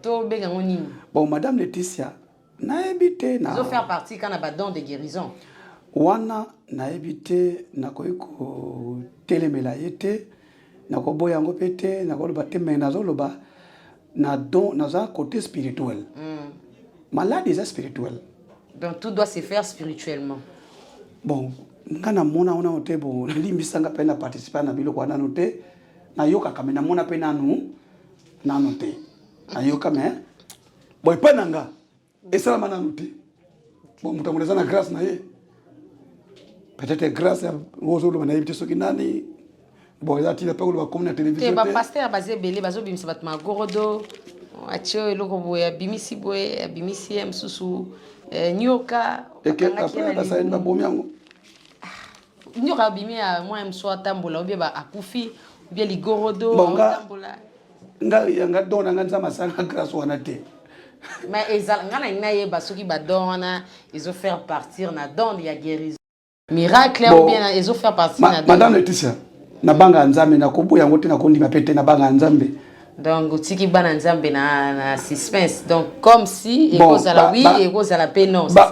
S2: to benga ngoni.
S3: Bon, Madame Laetitia, na ebité na.
S2: Ils ont fait partie quand on a don de guérison.
S3: Wana na ebité na koiko telemela yete na ko boyango pété na ko loba mais na zoloba na don na za côté spirituel. Malade est spirituel.
S2: Donc tout doit se faire spirituellement.
S3: Bon, ngana mona ona ote bon limbisanga pe na participer na biloko wana note na yoka kama na mona pe nanu na note. Na yoka mais boy pananga esala mana note. Bon mutamuleza na grâce na ye. Peut-être grâce à vos autres manifestations soki nani. Bon, il y a des gens qui la télévision.
S2: Les pasteurs basé belé bazo bimisa batma gorodo. Atio eloko boya bimisi boye bimisi msusu nyoka.
S3: Et que après la saine ba bomiango.
S2: Nyoka bimi a moi mso tambola ou bien ba akufi ou bien ligorodo
S3: tambola. Nga dona nga nzama sanga grâce wana te.
S2: Mais ezala ngana inaye basoki ba dona ils ont faire partir na don ya guérison. Miracle ou bien ils ont fait partie na don.
S3: Madame Laetitia na banga nzambe na koboya ngote na kondima pete na banga nzambe.
S2: Donc tiki bana nzambe na suspense. Donc comme si ekozala oui ekozala pe non, c'est ça.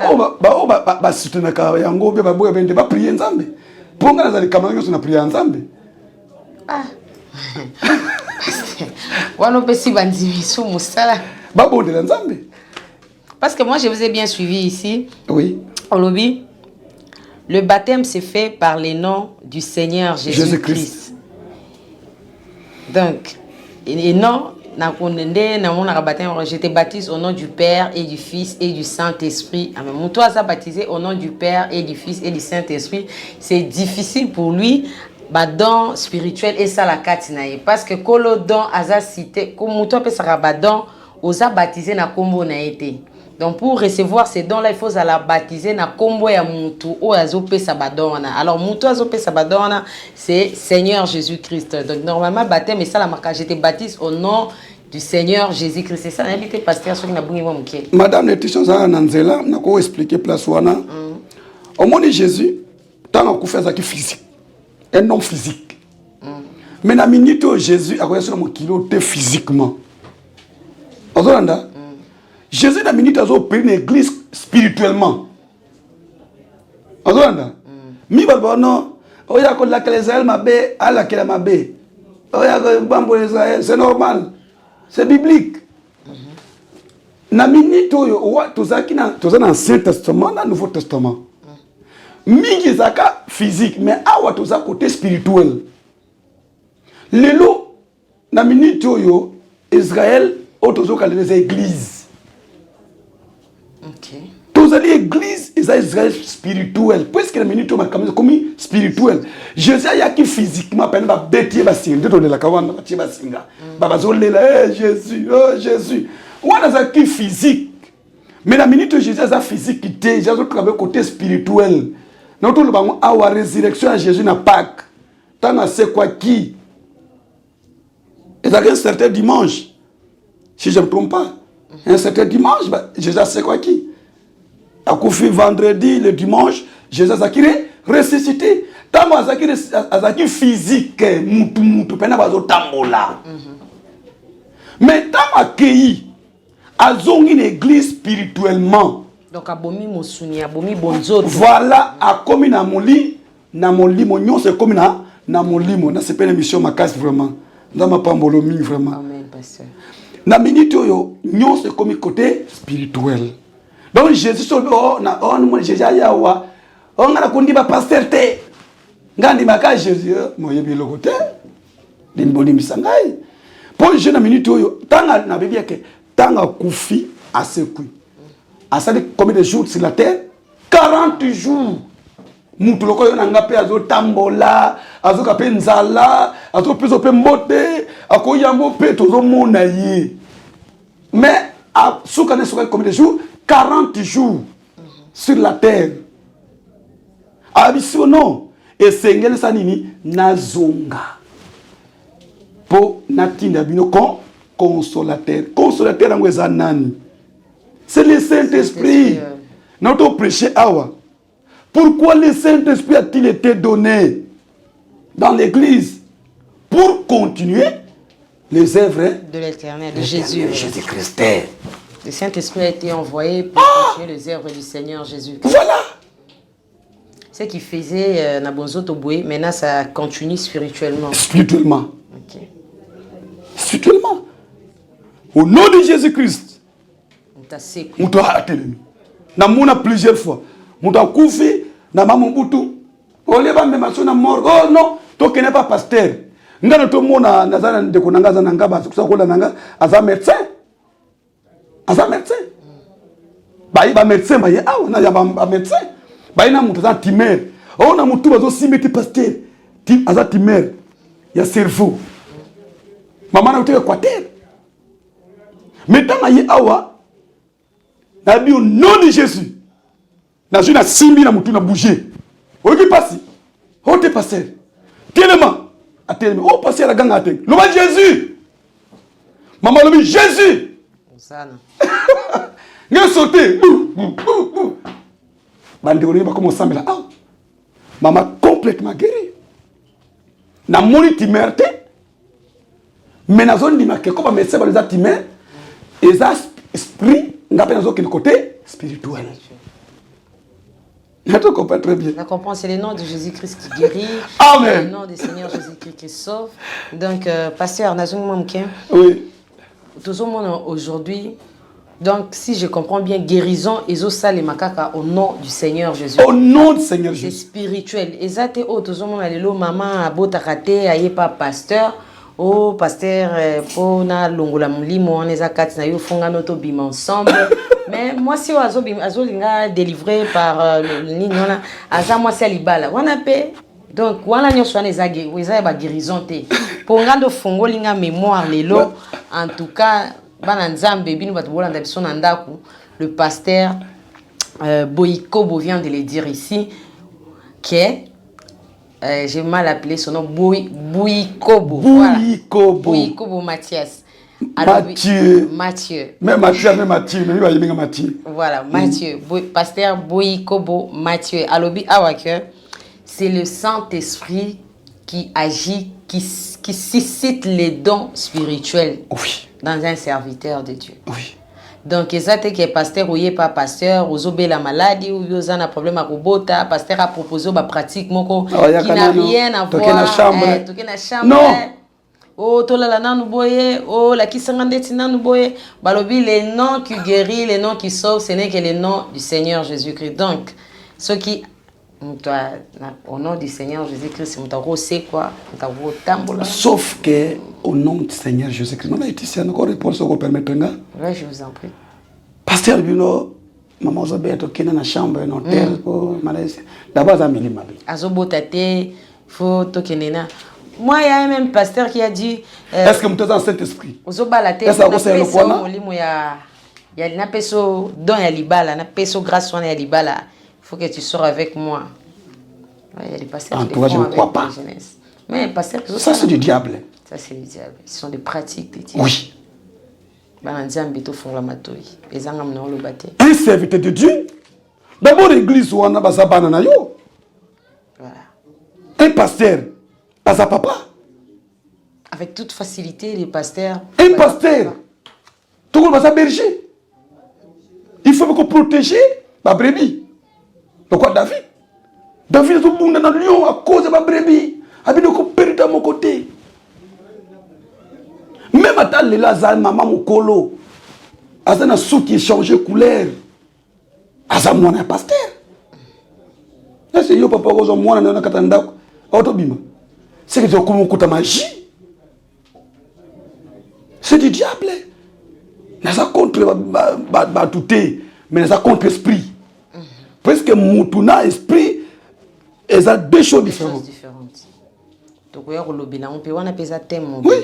S3: Ba soutenaka yango be ba boya bende ba prier nzambe. Ponga na zali kamanga so na prier nzambe.
S2: Ah. Wano pesi bandimi sou musala.
S3: Ba bonde la nzambe.
S2: Parce que moi je vous ai bien suivi ici.
S3: Oui.
S2: Au lobby. Le baptême s'est fait par les noms du Seigneur Jésus-Christ. Donc, et non, je te baptise au nom du Père et du Fils et du Saint-Esprit. Amen. Toi, ça baptisé au nom du Père et du Fils et du Saint-Esprit. C'est difficile pour lui, don spirituel et ça la katinaye. Parce que kolo don aza cité, comme toi peut ça don, osa baptisé na kombo na été. Donc pour recevoir ces dons-là, il faut la baptiser na kombo ya mutu o azope sabadona. Alors mutu azope sabadona, c'est Seigneur Jésus-Christ. Donc normalement baptême et ça la marque je te baptise au nom du Seigneur Jésus-Christ. C'est ça l'invité pasteur sur na bungi momuke.
S3: Madame Laetitia za nanzela na ko expliquer place wana. Au nom de Jésus, tant qu'on fait ça qui physique. Un homme physique. Mais na minute Jésus a quoi sur mon kilo physiquement. Ozolanda Jésus n'a minute à opérer une église spirituellement. Ozolanda. Mi balba non. Oya ko la Israël mabe, ala kela mabe. Oya ko bambo Israël, c'est normal. C'est biblique. Na minute oyo wa tozaki na Ancien Testament, na Nouveau Testament. Mingi zaka physique, mais awa toza côté spirituel. Lelo na minute oyo Israël otozoka les églises.
S2: Okay.
S3: Tous les églises, ils ont Israël spirituel. Puisque la minute comme spirituel. Jésus a qui physiquement peine ba bêtier ba singa, de la kawana ba tiba singa. Ba zolela Jésus, oh Jésus. On a qui physique. Mais la minute Jésus a physique qui était, Jésus travaille côté spirituel. Notre le bango a la résurrection à Jésus na Pâques. Tant à c'est quoi qui. Et un certain dimanche. Si je ne me trompe pas. Un certain dimanche, Jésus c'est quoi qui? A couffé vendredi, le dimanche, Jésus a ressuscité. Tant a physique, moutou, pena bazo tambola. Mais tant accueilli, a une église spirituellement.
S2: Donc abomi mosuni, abomi bonzo.
S3: Voilà, a commis na molimo, nyon c'est comme na molimo. Na c'est pas une émission ma casse vraiment. Dans ma pambolomi vraiment.
S2: Amen, pasteur.
S3: Na minute yo nyon c'est comme côté spirituel. Donc Donc Jésus sur moi Jésus yawa. On a kondi ba pasteur te. Ngandi maka Jésus mo yebi lokote. Dimboni misangai. Pour je na minute oyo tanga na Bible yake tanga kufi asekui. Asali combien de jours sur la terre? 40 jours. Mutu loko yo nanga pe azo tambola, azo kape nzala, azo peso pe mbote, akoyambo pe tozo mona ye. Mais à soukane combien de jours? 40 jours sur la terre. Abiso non. Et sengel sanini nazonga. Po natinda bino consolateur. Consolateur angweza nani? C'est le Saint-Esprit. Notre prêcher awa. Pourquoi le Saint-Esprit a-t-il été donné dans l'église? Pour continuer les œuvres
S2: de l'Éternel, de Jésus.
S3: Jésus-Christ.
S2: Le Saint-Esprit a été envoyé pour continuer les œuvres du Seigneur Jésus.
S3: Voilà.
S2: Ce qu'il faisait Nabonzo Toboué, maintenant ça continue spirituellement.
S3: Spirituellement.
S2: Ok.
S3: Spirituellement. Au nom de Jésus-Christ.
S2: On
S3: t'a attelé. Namuna plusieurs fois. On t'a koufi. Namamon Boutou. On l'a même à mort. Oh non. Toi qui n'es pas pasteur. Ngana to mona nazana de konanga zananga ba kusa kola nanga aza médecin. Aza médecin. Ba médecin ba ya na ya ba médecin. Ba ina mutu za timer. Oh na mutu bazo simeti pasteur. Aza timer. Ya cerveau. Maman na utewe Équateur. Maintenant aye awa na bi au nom de Jésus. Na juna simbi na mutu na bouger. Oki pasi. O te pasteur. Tellement oh, passer à la gang à terre. Le nom Jésus. Maman, le nom Jésus. Il a sauté. Bandéoné va commencer à me dire, maman complètement guérie. Na moni timerte. Mais na zone dimake ko ba médecin ba les a timé. Et ça esprit ngapé na zo quel côté spirituel. Je comprends très bien.
S2: Je comprends, c'est le nom de Jésus-Christ qui guérit.
S3: Amen.
S2: Le nom du Seigneur Jésus-Christ qui sauve. Donc, pasteur,
S3: oui.
S2: Tout le monde aujourd'hui, donc si je comprends bien, guérison, et les makaka au nom du Seigneur Jésus.
S3: Au nom du Seigneur Jésus.
S2: C'est spirituel. Et ça, tout le monde a maman, a beau takate, a pas pasteur. Oh, pasteur, pour na longola mulimo, on est à quatre, na yo fonga noto bim ensemble. Mais moi, si oiseau linga délivré par le ligne, on a aza moi c'est libala. On a paix. Donc, on a nyoswa nezage, on a ba guérison te. Pour ngando fongo linga mémoire lelo. En tout cas, bananzambe binu batu bolanda biso na ndaku. Le pasteur Boyikobo vient de le dire ici que j'ai mal appelé son nom Bouyikobo. Bouyikobo Mathias. Mathieu.
S3: Mais Mathieu.
S2: Voilà, Mathieu. Pasteur Bouyikobo Mathieu. Alobi Awake, c'est le Saint-Esprit qui agit, qui suscite les dons spirituels dans un serviteur de Dieu.
S3: Oui.
S2: Donc, ça c'est que pasteur ou pas pasteur, ou la maladie, ou vous avez un problème à robota, pasteur a proposé une pratique qui n'a rien à voir avec la chambre.
S3: Non.
S2: Oh, tola la nanu boye, oh, la kisangandeti nanu boye. Balobi, les noms qui guérit, les noms qui sauvent, ce n'est que les noms du Seigneur Jésus-Christ. Donc, ceux qui, au nom du Seigneur Jésus-Christ, c'est quoi?
S3: Sauf que, au nom du Seigneur Jésus-Christ, on a été ici, encore réponse qu'on permettre.
S2: Oui, je vous en prie.
S3: Pasteur Bino, maman Zobé, qui est dans la chambre, un hôtel, pour Malaisie. D'abord, ça m'a dit.
S2: Azobotate, faut tokenena. Moi, il y a même pasteur qui a dit.
S3: Est-ce que vous êtes dans le Saint-Esprit?
S2: Ozobalate,
S3: est-ce que vous êtes le point?
S2: Il y a une peso don ya libala, na peso grâce ya libala. Il faut que tu sors avec moi. Il y a des pasteurs
S3: qui le font. En tout cas, je ne crois pas.
S2: Mais pasteur,
S3: ça, c'est du diable.
S2: Ça, c'est du diable. Ce sont des pratiques de Dieu.
S3: Oui.
S2: Un
S3: serviteur de Dieu. D'abord, l'église, on a besoin de yo.
S2: Voilà.
S3: Un pasteur, pas sa papa.
S2: Avec toute facilité, les pasteurs.
S3: Un pasteur, tout le monde va berger. Il faut protéger ma brebis. Pourquoi David? David est au bout d'un lion à cause de ma brebis. Il a perdu à mon côté. Même à tal les maman Mokolo, à un sou qui changé couleur. aza mwana ya pasteur. Est-ce que yo papa ko zo mwana na kata ndako autobima? C'est que tu as magie. C'est du diable. Naza contre tout mais naza contre esprit. Parce que mutuna esprit et ça deux choses différentes.
S2: Donc on peut on appelle ça thème.
S3: Oui.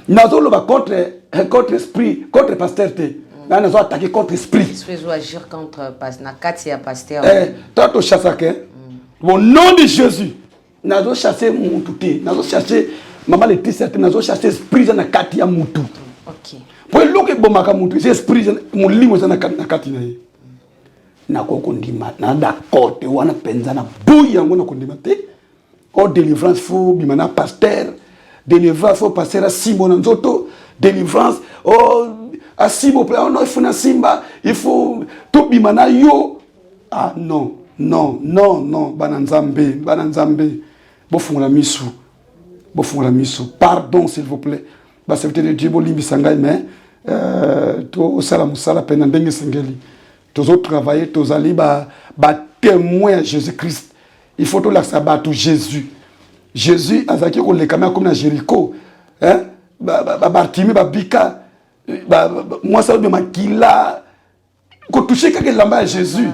S3: Nazo lo contre esprit, contre pasteur té. Nazo attaquer contre esprit.
S2: Il faut agir contre pasteur.
S3: Toi tu chasses quelqu'un. Au nom de Jésus. Nazo chasser mututé, nazo chasser maman le tissette, nazo chasser esprit na kati ya mutu.
S2: OK.
S3: Pour le que bomaka mutu, c'est esprit mon limo na kati na ye. Na ko kondima na d'accord te wana penza na buyi yango na kondima te. O délivrance fo bimana pasteur, délivrance fo pasteur Simon nzoto, délivrance a Simon plein non il faut na simba, il faut tout bimana yo. Ah non, non, non, non, bananzambe, bananzambe. Bofungola misu. Bofungola misu. Pardon s'il vous plaît. Ba serviteur de Dieu bolimbi sangai mais to sala musala pena ndenge sengeli. Tozo travailler, tozali ba témoin à Jésus-Christ. Il faut tout l'accès tout Jésus. Jésus azaki ko le kamera comme na Jéricho. Hein? Bartimée ba bika. Moi ça be makila. Ko toucher quelque lamba à Jésus.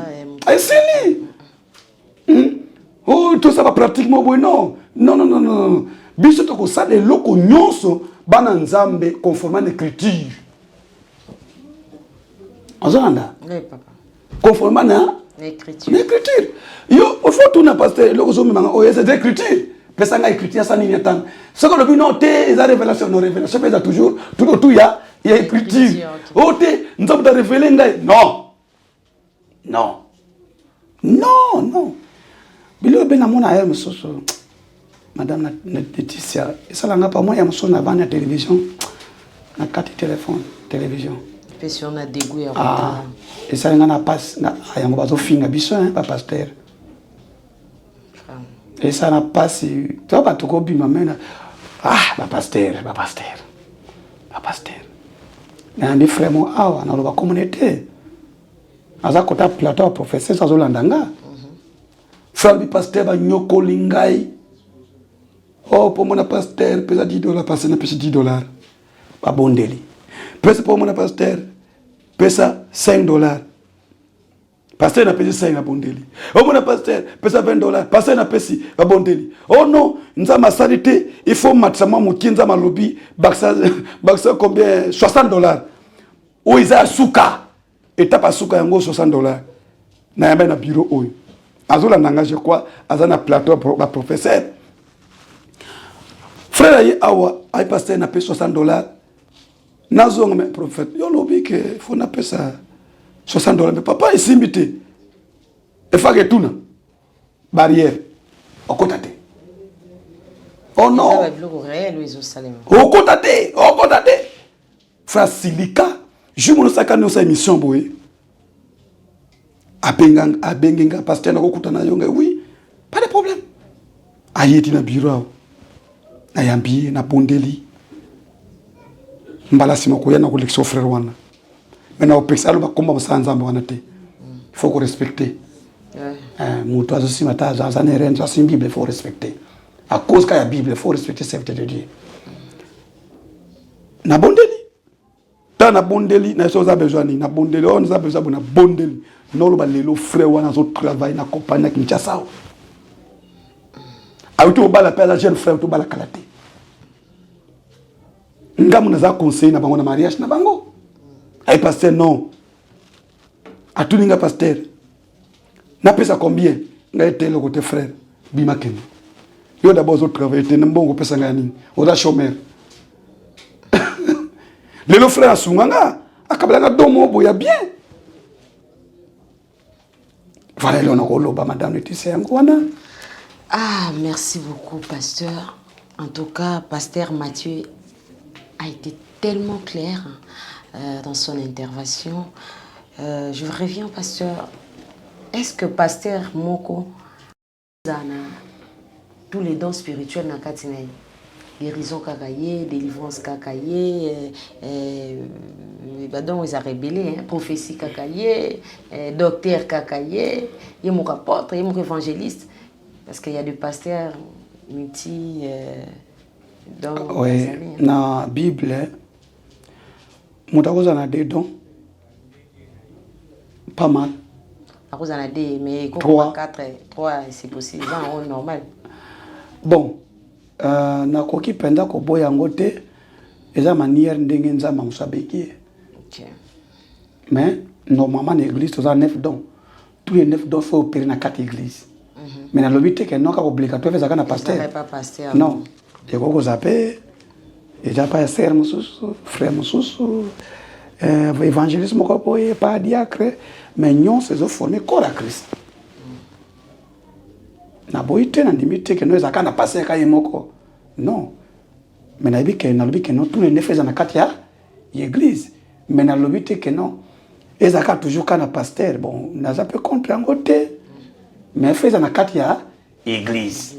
S3: Ah c'est lui. Oh, tout ça va pratiquement bon non. Non non non non. Biso to ko ça les loko nyonso bana nzambe conformément à l'écriture. Ozanda.
S2: Oui papa.
S3: Conformément à l'écriture. L'écriture. Yo au fond tout n'a pas pasteur loko zo manga o c'est l'écriture. Pesa nga écriture ça ni tan. Ce que le but non té les révélations non révélation pesa toujours tout il y a écriture. Oh té nzambe ta révéler ngai. Non. Non. Non non. Bilo ben amona ya musoso. Madame Laetitia, ça l'a pas moi ya musoso na vana télévision. Na carte téléphone, télévision.
S2: Parce qu'on a dégoût à
S3: ah, et ça n'a pas na yango bazo finga biso hein pas pasteur. Et ça n'a pas si toi pas tout kobi mamena. Ah, ba pasteur, ba pasteur. Ba pasteur. Na ndi frère mo awa na loba communauté. Aza kota plateau professeur ça zolandanga. Frère du pasteur ba nyoko lingai. Oh pour mon pasteur pesa $10 passer na pesa $10. Ba bondeli. Pesa pour mon pasteur pesa $5. Pasteur na pesa 5 na bondeli. Oh mon pasteur pesa $20. Pasteur na pesi ba bondeli. Oh non, nzama salité, il faut matsama mukinza malobi baksa combien $60. O isa suka. Etapa suka yango $60. Na yamba na bureau oyo. Azola nangage quoi azana plateau ba professeur. Frère yi awa ay pasteur na pesa $60. Nazo ngame prophète. Yo lobi que faut na pesa $60 mais papa ici invité. Et fa que tuna barrière okotate. Oh non.
S2: Ça va bloquer réel ou Jérusalem.
S3: Okotate. Frère Silika, je me saka no sa émission boy. Abenga pasteur na kokutana yonga oui, pas de problème. Ayeti na bureau. Na yambi na bondeli. Mbala sima ko yana ko lekso frère wana. Maintenant au pexalo ba komba musanzambe wana te. Il faut qu'on respecte. Mutu azo sima ta za ne ren za sim Bible il faut respecter. À cause qu'il y a Bible il faut respecter serviteur de Dieu. Na bondeli. Ta na bondeli na so za besoin ni na bondeli on za besoin na bondeli. Non ba lelo frère wana zo travail na compagnie na Kinshasa. Auto bala pela jeune frère to bala kalate. Ngamu na za conseil na bango na mariage na bango. Ay pasteur non. Atuninga pasteur. Na pesa combien? Ngai te le côté frère bima keni. Yo d'abord zo travailler te mbongo pesa ngani. Oza chômeur. Le frère asunganga akabala domo boya bien. Voilà le nakoloba madame Laetitia ngwana.
S2: Ah, merci beaucoup pasteur. En tout cas, pasteur Mathieu a été tellement clair dans son intervention. Je reviens pasteur. Est-ce que pasteur Moko a tous les dons spirituels na Katinai? guérison kakaye, délivrance kakaye, donc ils ont rébellé, hein, prophétie kakaye, docteur kakaye, il y a mon apôtre, il y a mon évangéliste, parce qu'il y a des pasteurs multi.
S3: Oui, dans la Bible, il y a des dons, pas mal.
S2: Il y a des, mais
S3: 3,
S2: c'est possible, c'est normal.
S3: Bon, na koki penda ko boya ngote eza manière ndenge nzamba musabeki. Mais normalement l'église toza 9 dons. Tous les 9 dons faut opérer dans 4 églises. Mais dans l'obité que non ka obligatoire faire ça na pasteur. Non. Et ko zaper et ja pas ser mususu, frère mususu, évangélisme ko boye pas diacre, mais non c'est formé corps à Christ. Na boite na limite que nous akana passer ka yemoko. Non. Mais na bike non tous les 9 na katia l'église. Mais na lobite que non. Ezaka toujours kana pasteur. Bon, na za peut contre en côté. Mais fait na katia église.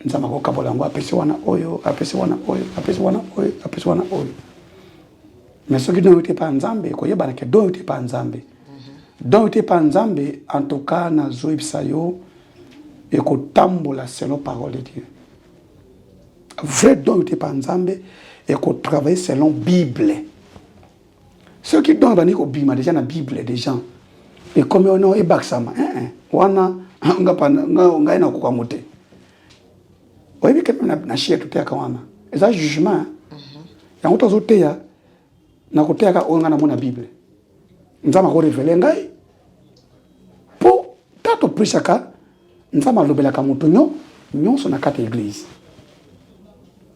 S3: Nzama ko kabola ngo apesi wana oyo. Mais ce qui n'était pas nzambe, ko yeba na ke don était pas nzambe. Don était pas nzambe en tout cas na zoibisa yo. Et qu'on tambola selon parole de Dieu. Vrai don n'était pas nzambe et qu'on travaille selon Bible. Ceux qui donnent dans Bible, déjà la Bible des gens. Et comme on est baksama, wana nga ina kukamote. Oyebi que na shia tout ya kawana. Et ça jugement. Ya ngoto zoteya na koteya ka onga na mona Bible. Nzama ko révéler ngai. Po tato prishaka nous sommes allés à Moutouno, nous sommes à l'église.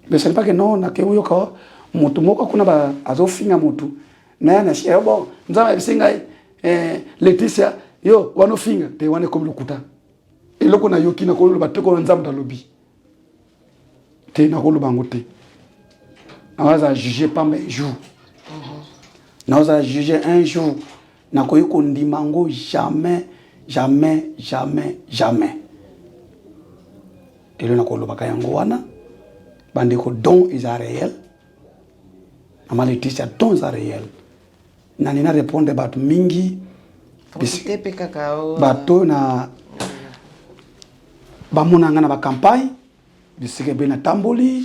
S3: Mais ce n'est pas que non, na kewu yoko, Moutoumoko kuna ba azofinga Moutou. Na na shia bon, nous sommes allés Laetitia, yo wano finga, te wane comme le kuta. Et loko na yoki na kolo ba teko nzam da lobby. Te na kolo bangote. Na waza juger pas un jour. Na waza juger un jour. Na koyi ko ndimango jamais. Et là, on a dit que les dons sont réels. Les dons sont réels. Je vais répondre à Mingi. Bato na bamonanga na campagne. Bisike na tamboli,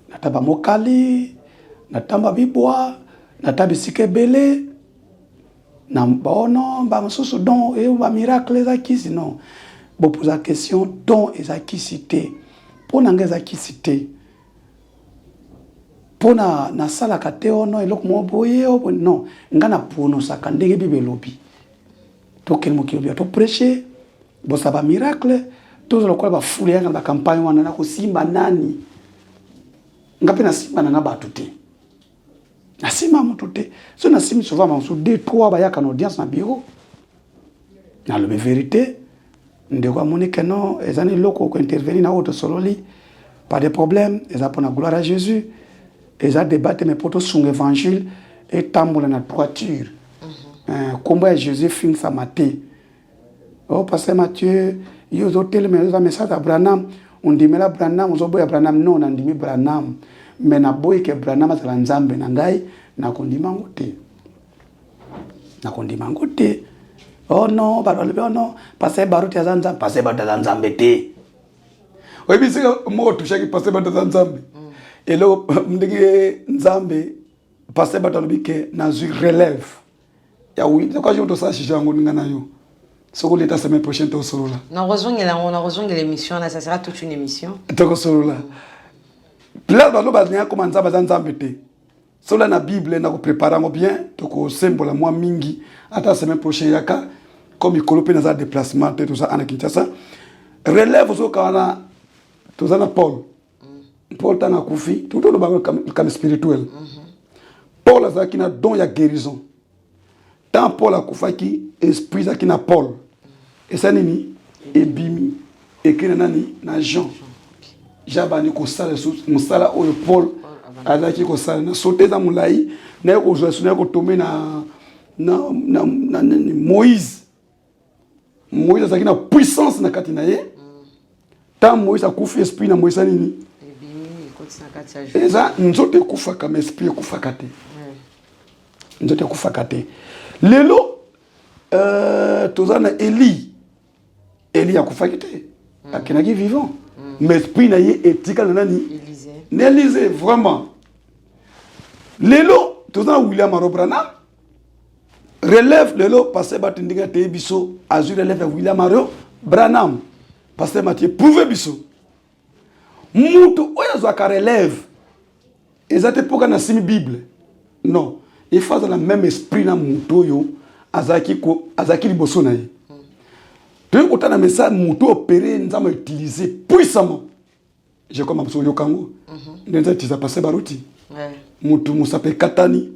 S3: na taba mokali, na tamba bibwa, na tabisike bele. Non, non, don et un miracle les acquis non. Bon poser la question don et acquis cité. Pour n'engager acquis cité. Pour na sala kate ono elok mo boye non. Ngana pour nous ça kandege bible lobby. To quel mot qui to prêcher. Bon ça va miracle. Tout le quoi va fouler dans la campagne wana na ko simba nani. Ngapi na simba na batute. Nasima mutute so nasimi souvent manso 2-3 ba yaka na audience na bureau na le vérité ndeko amoni que non ezani loko ko intervenir na auto sololi pas de problème eza pour la gloire à Jésus eza débattre mais pour tout son évangile et tambola na droiture combat Jésus fin sa maté oh pasteur Mathieu yo hotel mais ça message à Branham on dit mais la Branham on zoboya Branham non on dit Branham mais na boy ke Branham azala nzambe na ngai na kondima ngote oh non oh non passer baruti azanza passer baruti nzambe te oui bisi mo toucher passer baruti nzambe et là ndenge nzambe passer baruti ke na zu relève ya oui c'est quoi je to ça chijango ngana yo soko l'état semaine prochaine to solola
S2: on a rejoint l'émission là ça sera toute une émission
S3: to solola. Là, nous avons commencé à nous Cela na Bible, nous préparons bien, nous symbole moi mingi. À la semaine prochaine, comme il colloque dans un déplacement, tout ça, en Kinshasa. Relève aux autres, tout ça, Paul. Paul t'a koufi, tout le monde comme spirituel. Paul a ça qui a don ya guérison. Tant Paul a koufa qui esprit qui na Paul. Et ça nini et bimi et qui na Jean. Jabani ko sala sous musala o Paul azaki ko sala na sauter za mulai na ko jouer ko tomber na Moïse azaki na puissance na katina ye tant Moïse a kufi esprit na Moïse nini eza nzoto ekufaka mais esprit ekufaka te nzoto ekufaka te lelo toza na Eli akufaki te akenaki vivant mais esprit na ye etikala na nani Élysée vraiment lelo toza na William Branham relève lelo pasteur batindinga te biso azui relève William Branham pasteur Mathieu prouve biso mutu oyo azwaka relève ezate poka na simi Bible non il faut dans le même esprit na mutu oyo azaki liboso na ye tu kota na message mutu opéré nzama utiliser puissamment je comme absolu kango ndenza tiza passer baruti mutu musape katani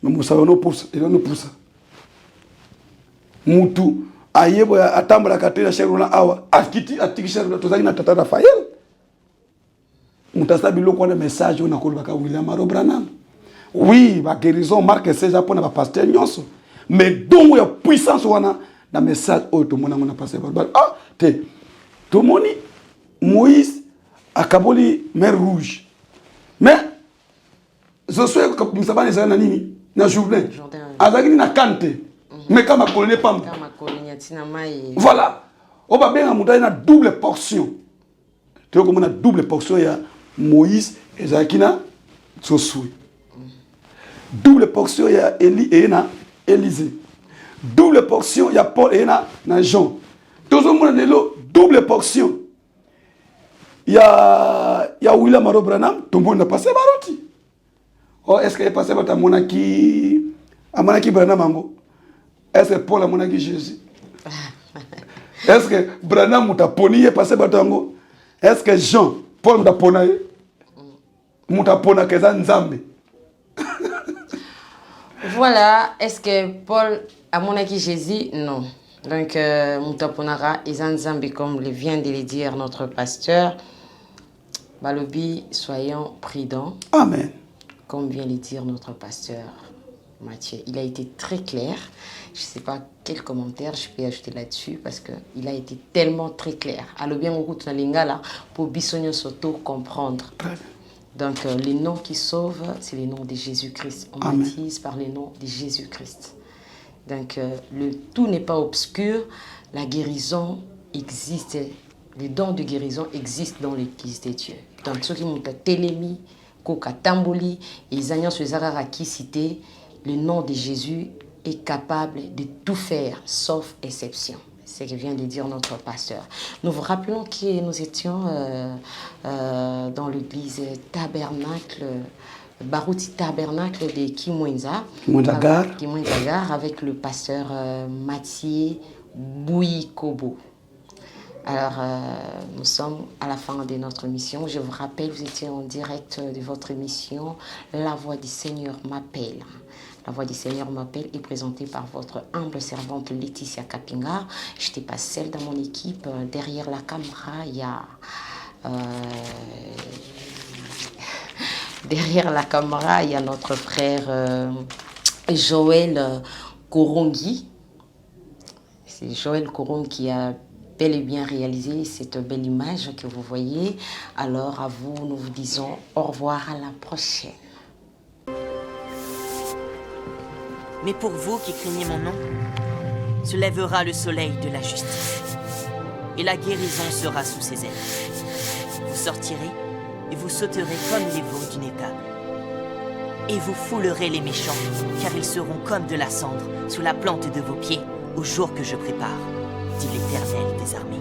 S3: no musabe no pousa mutu ayebo atambula katela sheruna awa atikisha tozaki na tata Raphaël mutasabi loko na message on akolo baka William Branham oui ba guérison marque c'est japonais ba pasteur nyonso mais donc ya puissance wana na message o to mona na pasteur te to moni Moïse akaboli mer rouge mais je suis comme ça va les nini na Jourdain azaki na kante mais comme ma colonie pas voilà on va bien amuda na double portion tu vois comme na double portion ya Moïse et Zakina Sosui. Double portion, il y a Élie et Élysée. Double portion, il y a Paul et Jean. Tout le monde est là, double portion. Il y a William Branham, tout le monde a passé Barouti. Oh, est-ce qu'il est passé par Monaki Branham? Est-ce que Paul a Monaki Jésus? Est-ce que Branham a poni passé par Tango? Est-ce que Jean, Paul m'a pona keza nzambe.
S2: Voilà, est-ce que Paul a monaki Jésus? Non. Donc mutaponara nzambe comme vient de le dire notre pasteur. Balobi, soyons prudents.
S3: Amen.
S2: Comme vient de le dire notre pasteur Mathieu, il a été très clair. Je ne sais pas quel commentaire je peux ajouter là-dessus parce qu'il a été tellement très clair. Alors bien, on na lingala pour bisogno soto comprendre. Donc les noms qui sauvent, c'est les noms de Jésus-Christ. On baptise par les noms de Jésus-Christ. Donc le tout n'est pas obscur. La guérison existe. Les dons de guérison existent dans l'Église de Dieu. Donc ceux qui m'ont télémi, koka tamboli, ils agnent sur les qui cité, le nom de Jésus est capable de tout faire, sauf exception. C'est ce que vient de dire notre pasteur. Nous vous rappelons que nous étions dans l'église tabernacle, Barouti Tabernacle de Kimwenza, avec le pasteur Mathieu Bouyikobo. Alors, nous sommes à la fin de notre émission. Je vous rappelle, vous étiez en direct de votre émission La Voix du Seigneur m'appelle. La Voix du Seigneur m'appelle est présentée par votre humble servante Laetitia Kapinga. Je n'étais pas seule dans mon équipe. Derrière la caméra, il y a... derrière la caméra, il y a notre frère Joël Korongi. C'est Joël Korongi qui a bel et bien réalisé cette belle image que vous voyez. Alors à vous, nous vous disons au revoir, à la prochaine.
S1: Mais pour vous qui craignez mon nom, se lèvera le soleil de la justice, et la guérison sera sous ses ailes. Vous sortirez et vous sauterez comme les veaux d'une étable. Et vous foulerez les méchants, car ils seront comme de la cendre sous la plante de vos pieds au jour que je prépare, dit l'Éternel des armées.